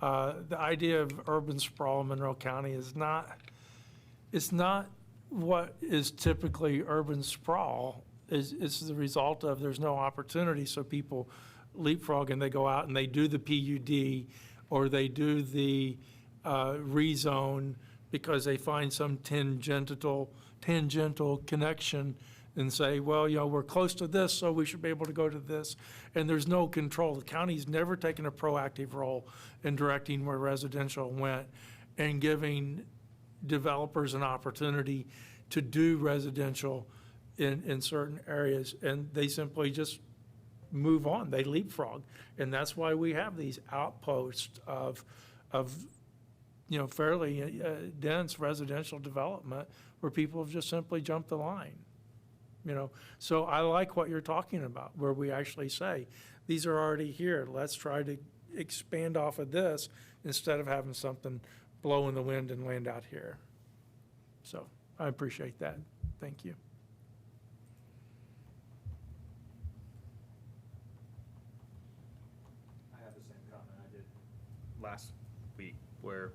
The idea of urban sprawl in Monroe County is not what is typically urban sprawl. It's the result of there's no opportunity, so people leapfrog and they go out and they do the PUD or they do the rezone because they find some tangential connection and say, well, you know, we're close to this, so we should be able to go to this. And there's no control. The county's never taken a proactive role in directing where residential went and giving developers an opportunity to do residential in certain areas. And they simply just move on. They leapfrog. And that's why we have these outposts of you know, fairly dense residential development where people have just simply jumped the line. You know, so I like what you're talking about, where we actually say, these are already here. Let's try to expand off of this instead of having something blow in the wind and land out here. So I appreciate that. Thank you. I have the same comment I did last week, where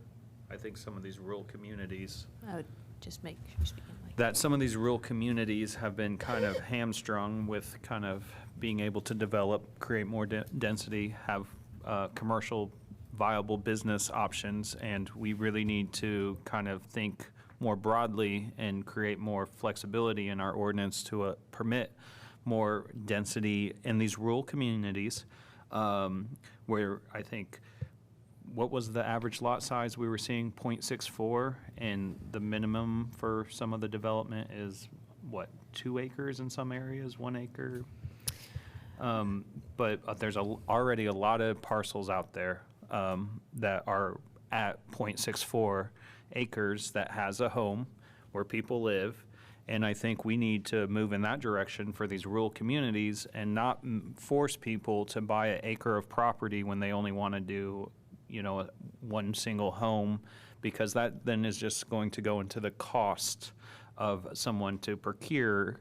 I think some of these rural communities, I would just make sure you're speaking like that some of these rural communities have been kind of hamstrung with kind of being able to develop, create more density, have commercial viable business options, and we really need to kind of think more broadly and create more flexibility in our ordinance to permit more density in these rural communities, where I think what was the average lot size we were seeing? 0.64, and the minimum for some of the development is, what, 2 acres in some areas, 1 acre? But there's already a lot of parcels out there that are at 0.64 acres that has a home where people live. And I think we need to move in that direction for these rural communities and not force people to buy an acre of property when they only want to do, one single home, because that then is just going to go into the cost of someone to procure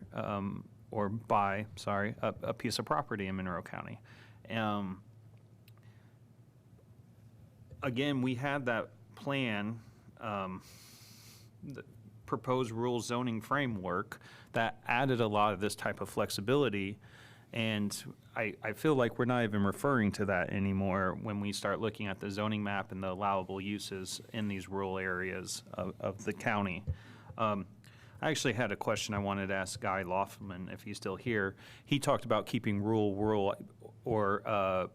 or buy, a piece of property in Monroe County. Again, we had that plan, the proposed rural zoning framework that added a lot of this type of flexibility, and I feel like we're not even referring to that anymore when we start looking at the zoning map and the allowable uses in these rural areas of the county. I actually had a question I wanted to ask Guy Loftman, if he's still here. He talked about keeping rural, or I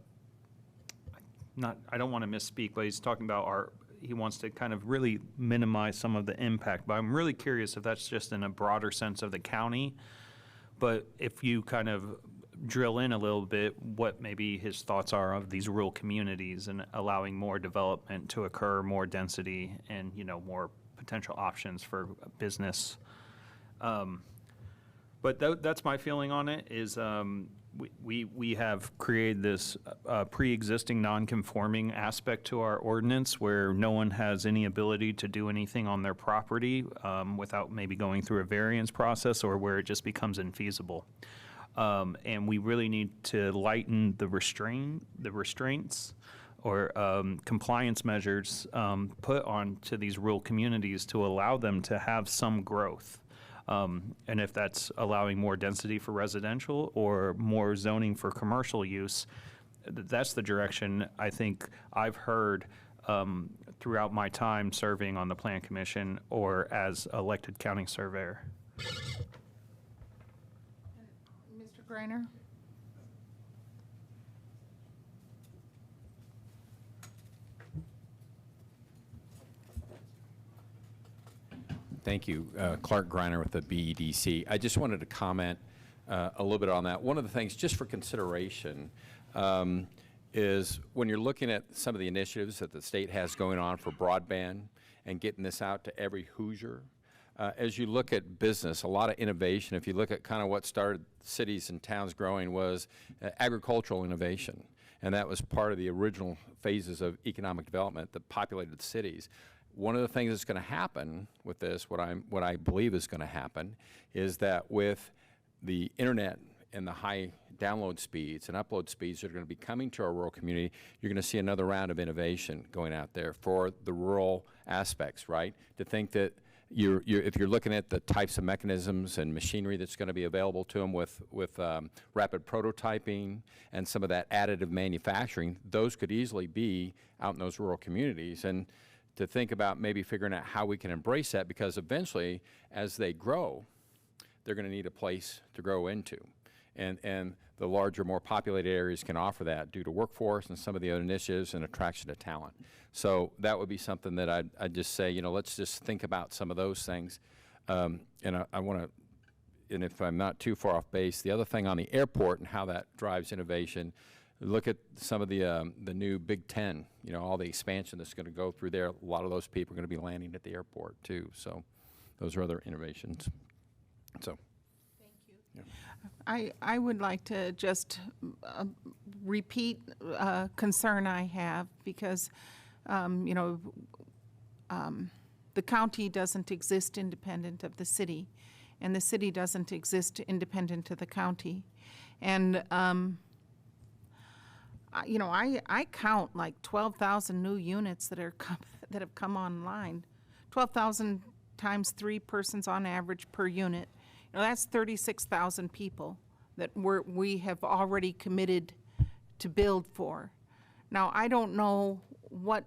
don't want to misspeak, but he's talking about he wants to kind of really minimize some of the impact. But I'm really curious if that's just in a broader sense of the county. But if you kind of drill in a little bit, what maybe his thoughts are of these rural communities and allowing more development to occur, more density, and, more potential options for business. But that's my feeling on it, is we have created this pre-existing non-conforming aspect to our ordinance where no one has any ability to do anything on their property without maybe going through a variance process, or where it just becomes infeasible. And we really need to lighten the restraints or compliance measures put on to these rural communities to allow them to have some growth. And if that's allowing more density for residential or more zoning for commercial use, that's the direction I think I've heard throughout my time serving on the Plan Commission or as elected county surveyor. Mr. Greiner? Thank you. Clark Greiner with the BEDC. I just wanted to comment a little bit on that. One of the things, just for consideration, is when you're looking at some of the initiatives that the state has going on for broadband and getting this out to every Hoosier, as you look at business, a lot of innovation, if you look at kind of what started cities and towns growing, was agricultural innovation. And that was part of the original phases of economic development that populated the cities. One of the things that's going to happen with this, what I believe is going to happen, is that with the internet and the high download speeds and upload speeds that are going to be coming to our rural community, you're going to see another round of innovation going out there for the rural aspects, right? To think that if you're looking at the types of mechanisms and machinery that's going to be available to them with rapid prototyping and some of that additive manufacturing, those could easily be out in those rural communities. And to think about maybe figuring out how we can embrace that, because eventually, as they grow, they're going to need a place to grow into. And the larger, more populated areas can offer that due to workforce and some of the other initiatives and attraction of talent. So that would be something that I'd just say, let's just think about some of those things. And I want to, and if I'm not too far off base, the other thing on the airport and how that drives innovation, look at some of the new Big Ten, all the expansion that's going to go through there. A lot of those people are going to be landing at the airport too. So those are other innovations. So. Thank you. Yeah. I would like to just repeat a concern I have, because, the county doesn't exist independent of the city, and the city doesn't exist independent of the county. And I count like 12,000 new units that have come online. 12,000 times 3 persons on average per unit. That's 36,000 people that we have already committed to build for. Now, I don't know what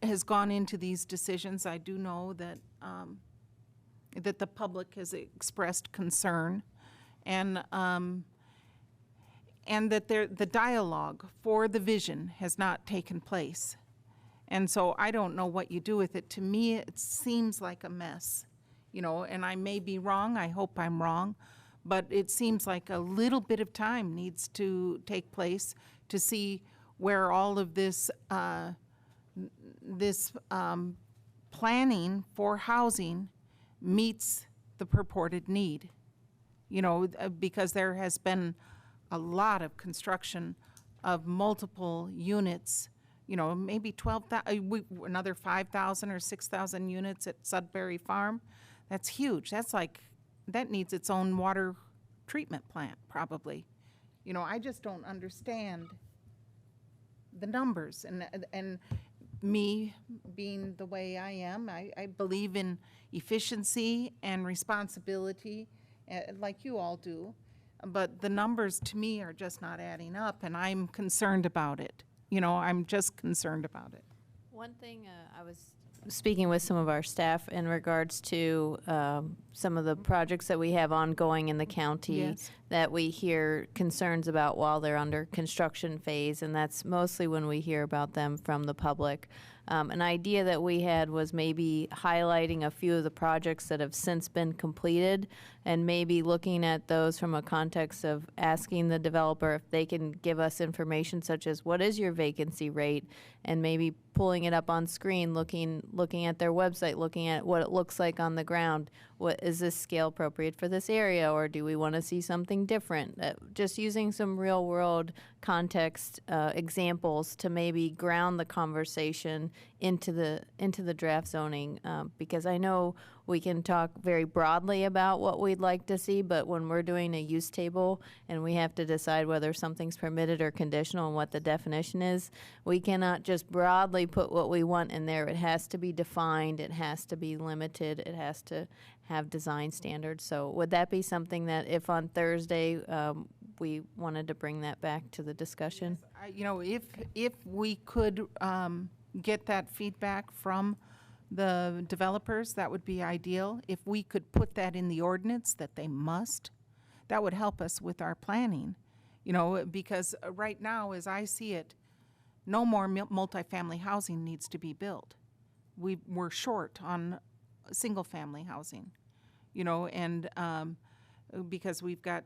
has gone into these decisions. I do know that that the public has expressed concern, and that the dialogue for the vision has not taken place. And so I don't know what you do with it. To me, it seems like a mess, you know, and I may be wrong, I hope I'm wrong, but it seems like a little bit of time needs to take place to see where all of this, planning for housing meets the purported need. You know, because there has been a lot of construction of multiple units, you know, maybe 12,000, another 5,000 or 6,000 units at Sudbury Farm. That's huge. That's like, that needs its own water treatment plant, probably. You know, I just don't understand the numbers. And me being the way I am, I believe in efficiency and responsibility, like you all do. But the numbers to me are just not adding up, and I'm concerned about it. You know, I'm just concerned about it. One thing, I was speaking with some of our staff in regards to some of the projects that we have ongoing in the county Yes. that we hear concerns about while they're under construction phase, and that's mostly when we hear about them from the public. An idea that we had was maybe highlighting a few of the projects that have since been completed and maybe looking at those from a context of asking the developer if they can give us information such as what is your vacancy rate, and maybe pulling it up on screen, looking at their website, looking at what it looks like on the ground. What is this scale appropriate for this area, or do we want to see something different? Just using some real world context examples to maybe ground the conversation into the draft zoning, because I know we can talk very broadly about what we'd like to see, but when we're doing a use table and we have to decide whether something's permitted or conditional and what the definition is, we cannot just broadly put what we want in there. It has to be defined, it has to be limited, it has to have design standards. So would that be something that if on Thursday we wanted to bring that back to the discussion? You know, if we could get that feedback from the developers, that would be ideal. If we could put that in the ordinance that they must, that would help us with our planning. You know, because right now, as I see it, no more multifamily housing needs to be built. We're short on single-family housing, you know, and because we've got,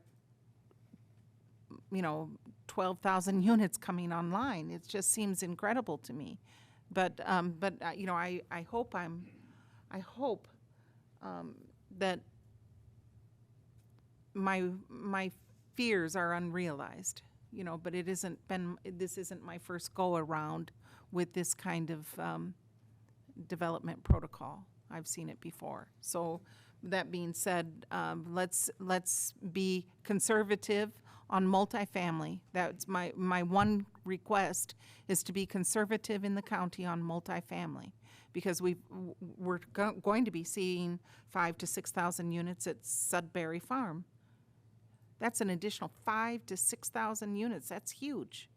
you know, 12,000 units coming online. It just seems incredible to me. But you know, I hope that my fears are unrealized, you know, but this isn't my first go around with this kind of development protocol. I've seen it before. So that being said, let's be conservative on multifamily. That's my one request, is to be conservative in the county on multifamily, because we're going to be seeing 5,000 to 6,000 units at Sudbury Farm. That's an additional 5,000 to 6,000 units. That's huge,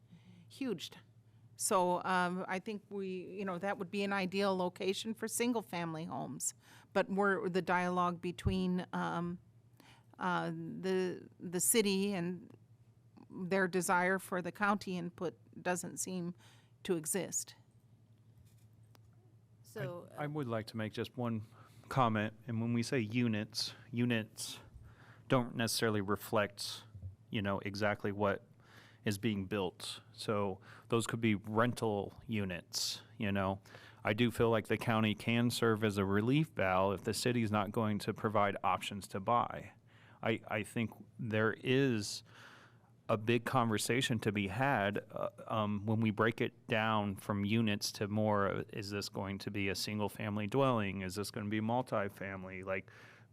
huge. So I think that would be an ideal location for single-family homes. But the dialogue between the city and their desire for the county input doesn't seem to exist. So I would like to make just one comment, and when we say units don't necessarily reflect, you know, exactly what is being built. So those could be rental units, you know. I do feel like the county can serve as a relief valve if the city's not going to provide options to buy. I think there is a big conversation to be had when we break it down from units to more, is this going to be a single-family dwelling? Is this going to be multifamily?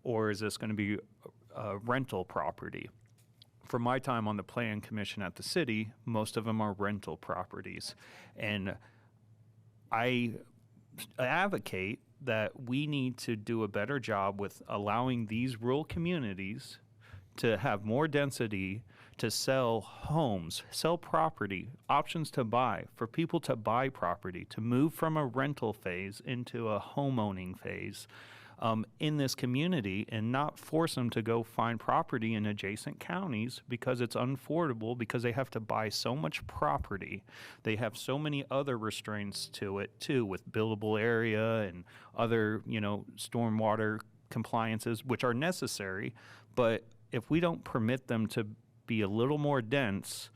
Or is this going to be a rental property? For my time on the Plan Commission at the city, most of them are rental properties. And I advocate that we need to do a better job with allowing these rural communities to have more density, to sell homes, sell property, options to buy, for people to buy property, to move from a rental phase into a homeowning phase. in this community and not force them to go find property in adjacent counties because it's unaffordable, because they have to buy so much property. They have so many other restraints to it too, with buildable area and other, stormwater compliances, which are necessary. But if we don't permit them to be a little more dense,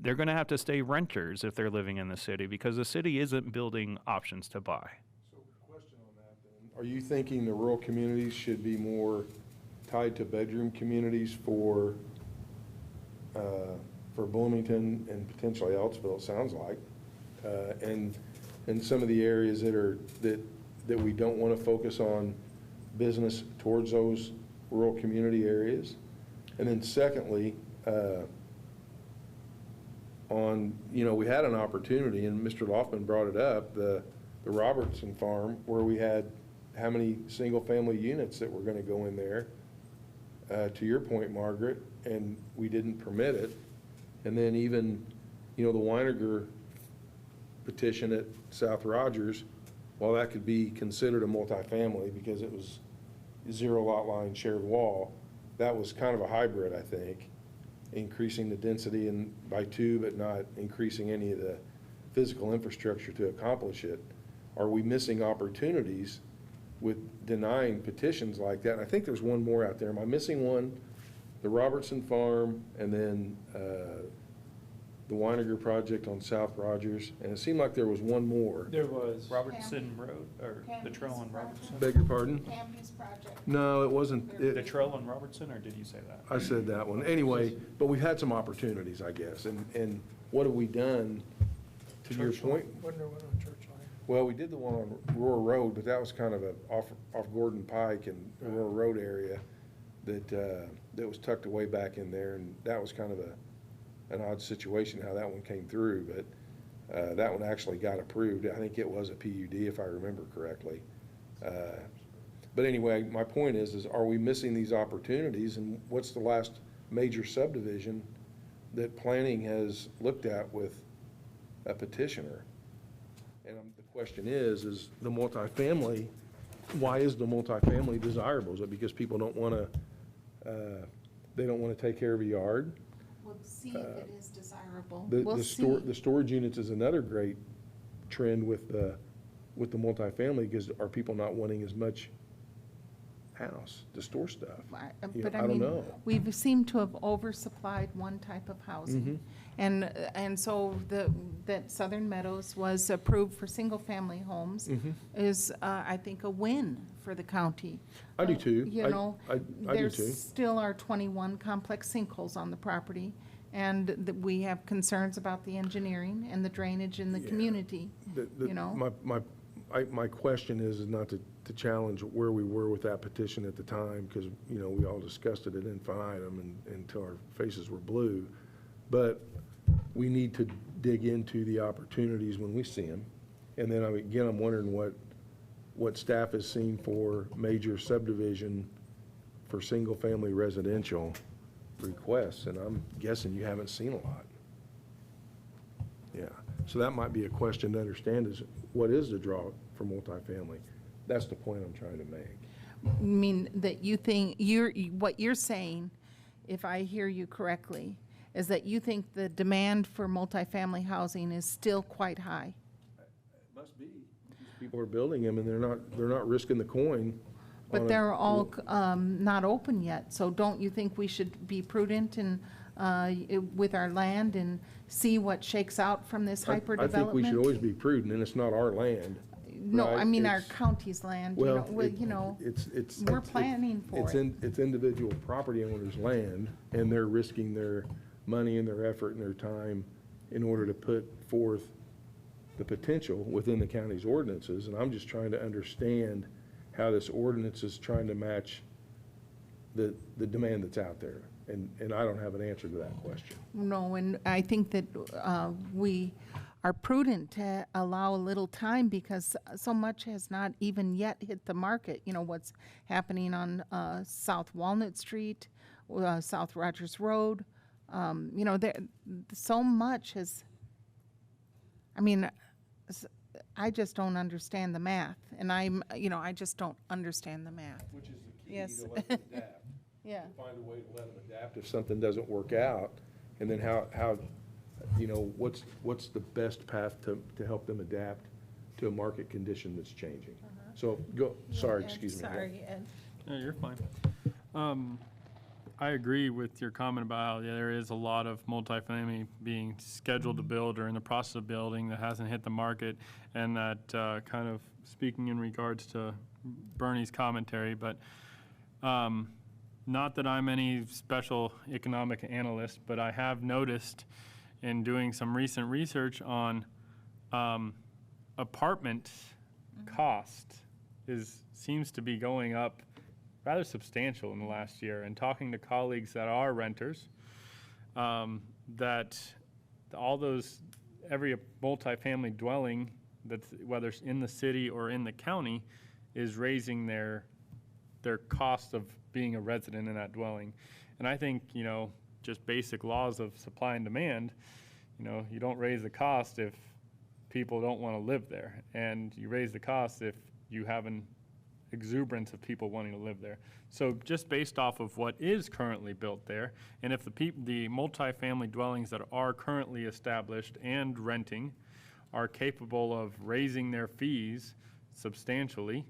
they're going to have to stay renters if they're living in the city, because the city isn't building options to buy. So question on that then. Are you thinking the rural communities should be more tied to bedroom communities for Bloomington and potentially Ellisville, it sounds like? And some of the areas that we don't want to focus on business towards those rural community areas? And then secondly, we had an opportunity, and Mr. Loftman brought it up, the Robertson farm, where we had how many single-family units that were going to go in there, to your point, Margaret, and we didn't permit it. And then even, the Weiniger petition at South Rogers, while that could be considered a multifamily because it was zero lot line shared wall, that was kind of a hybrid, I think, increasing the density by 2, but not increasing any of the physical infrastructure to accomplish it. Are we missing opportunities with denying petitions like that? And I think there's one more out there. Am I missing one? The Robertson Farm, and then the Weiniger project on South Rogers, and it seemed like there was one more. There was. Robertson Road, or the trail on Robertson? Beg your pardon? Campy's project. No, it wasn't. The trail on Robertson, or did you say that? I said that one. Anyway, but we've had some opportunities, I guess. And what have we done, to your point? Wasn't there one on Church Line? Well, we did the one on Roar Road, but that was kind of off Gordon Pike and Roar Road area that was tucked away back in there, and that was kind of an odd situation how that one came through, but that one actually got approved. I think it was a PUD, if I remember correctly. But anyway, my point is are we missing these opportunities, and what's the last major subdivision that planning has looked at with a petitioner? And the question is the multifamily, why is the multifamily desirable? Is it because people don't want to, they don't want to take care of a yard? We'll see if it is desirable. The We'll see. the storage units is another great trend with the multifamily, because are people not wanting as much house to store stuff? But I I don't mean, know. we've seemed to have oversupplied one type of housing. And so that Southern Meadows was approved for single-family homes is, I think, a win for the county. I do too. You know, I do there too. still are 21 complex sinkholes on the property, and we have concerns about the engineering and the drainage in the Yeah. community, The- you know? My question is not to challenge where we were with that petition at the time, because, we all discussed it ad infinitum until our faces were blue. But we need to dig into the opportunities when we see them. And then, again, I'm wondering what staff has seen for major subdivision for single-family residential requests, and I'm guessing you haven't seen a lot. Yeah, so that might be a question to understand, is what is the draw for multifamily? That's the point I'm trying to make. I mean, that you think, what you're saying, if I hear you correctly, is that you think the demand for multifamily housing is still quite high. Must be. People are building them, and they're not risking the coin. But they're all not open yet, so don't you think we should be prudent and, with our land and see what shakes out from this hyper I think we should development? always be prudent, and it's not our land. No, I right? mean our It's- county's land, Well, it's, we're planning for it. It's individual property owners' land, and they're risking their money and their effort and their time in order to put forth the potential within the county's ordinances. And I'm just trying to understand how this ordinance is trying to match the demand that's out there. And I don't have an answer to that question. No, and I think that we are prudent to allow a little time because so much has not even yet hit the market. You know, what's happening on South Walnut Street, South Rogers Road. So much has, I mean, I just don't understand the math, and I just don't understand the math. Which is the key, Yes. to let them adapt. Yeah. To find a way to let them adapt if something doesn't work out, and then how, what's the best path to help them adapt to a market condition that's changing? So, sorry, Ed, excuse me. Sorry, Ed. No, you're fine. I agree with your comment about how there is a lot of multifamily being scheduled to build or in the process of building that hasn't hit the market, and that kind of speaking in regards to Bernie's commentary, but not that I'm any special economic analyst, but I have noticed in doing some recent research on apartment cost seems to be going up rather substantial in the last year. And talking to colleagues that are renters, that every multifamily dwelling that's, whether it's in the city or in the county, is raising their cost of being a resident in that dwelling. And I think, just basic laws of supply and demand, you don't raise the cost if people don't want to live there. And you raise the cost if you have an exuberance of people wanting to live there. So just based off of what is currently built there, and if the multifamily dwellings that are currently established and renting are capable of raising their fees substantially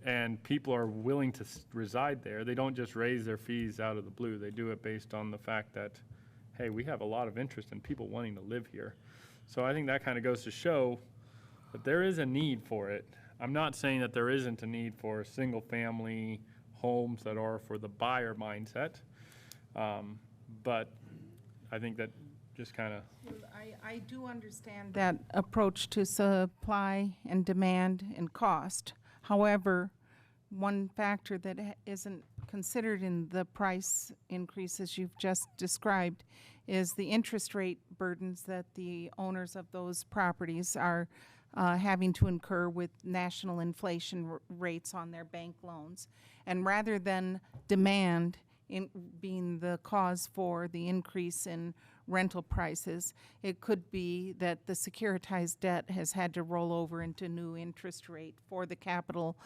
and people are willing to reside there, they don't just raise their fees out of the blue. They do it based on the fact that, hey, we have a lot of interest in people wanting to live here. So I think that kind of goes to show that there is a need for it. I'm not saying that there isn't a need for single-family homes that are for the buyer mindset, but I think that just kind of... I do understand that approach to supply and demand and cost. However, one factor that isn't considered in the price increases you've just described is the interest rate burdens that the owners of those properties are having to incur with national inflation rates on their bank loans. And rather than demand being the cause for the increase in rental prices, it could be that the securitized debt has had to roll over into new interest rate for the capital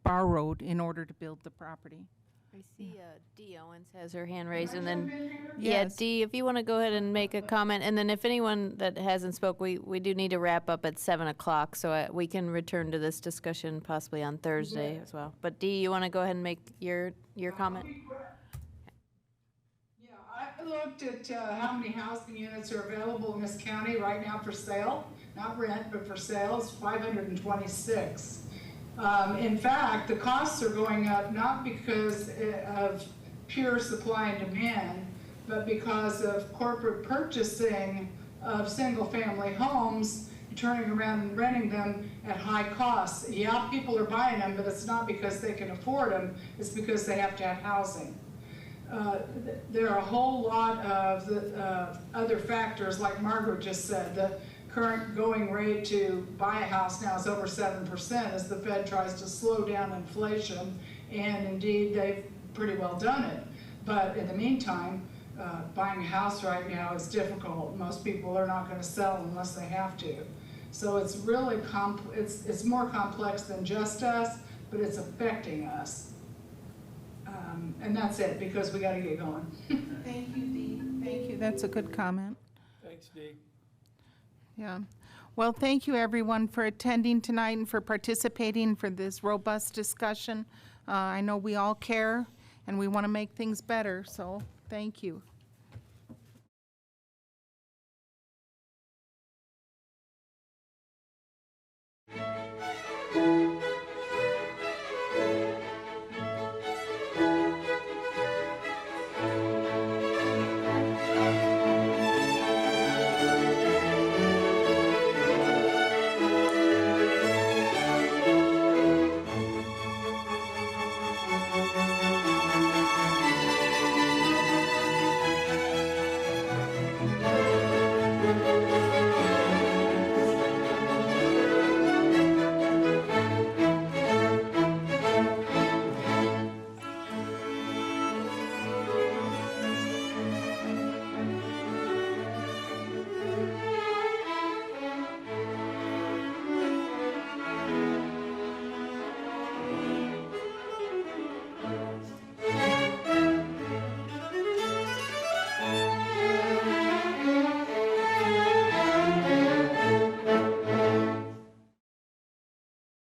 borrowed in order to build the property. I see Dee Owens has her hand raised, and then, Yes. Dee, if you want to go ahead and make a comment, and then if anyone that hasn't spoke, we do need to wrap up at 7 o'clock, so we can return to this discussion possibly on Thursday as well. But Dee, you want to go ahead and make your comment? Yeah, I looked at how many housing units are available in this county right now for sale, not rent, but for sale. It's 526. In fact, the costs are going up not because of pure supply and demand, but because of corporate purchasing of single-family homes, turning around and renting them at high costs. Yeah, people are buying them, but it's not because they can afford them, it's because they have to have housing. There are a whole lot of other factors, like Margaret just said. The current going rate to buy a house now is over 7% as the Fed tries to slow down inflation, and indeed they've pretty well done it. But in the meantime, buying a house right now is difficult. Most people are not going to sell unless they have to. So it's really it's more complex than just us, but it's affecting us. And that's it, because we got to get going. Thank you, Dee. Thank you. That's a good comment. Thanks, Dee. Yeah. Well, thank you, everyone, for attending tonight and for participating for this robust discussion. I know we all care, and we want to make things better, so thank you.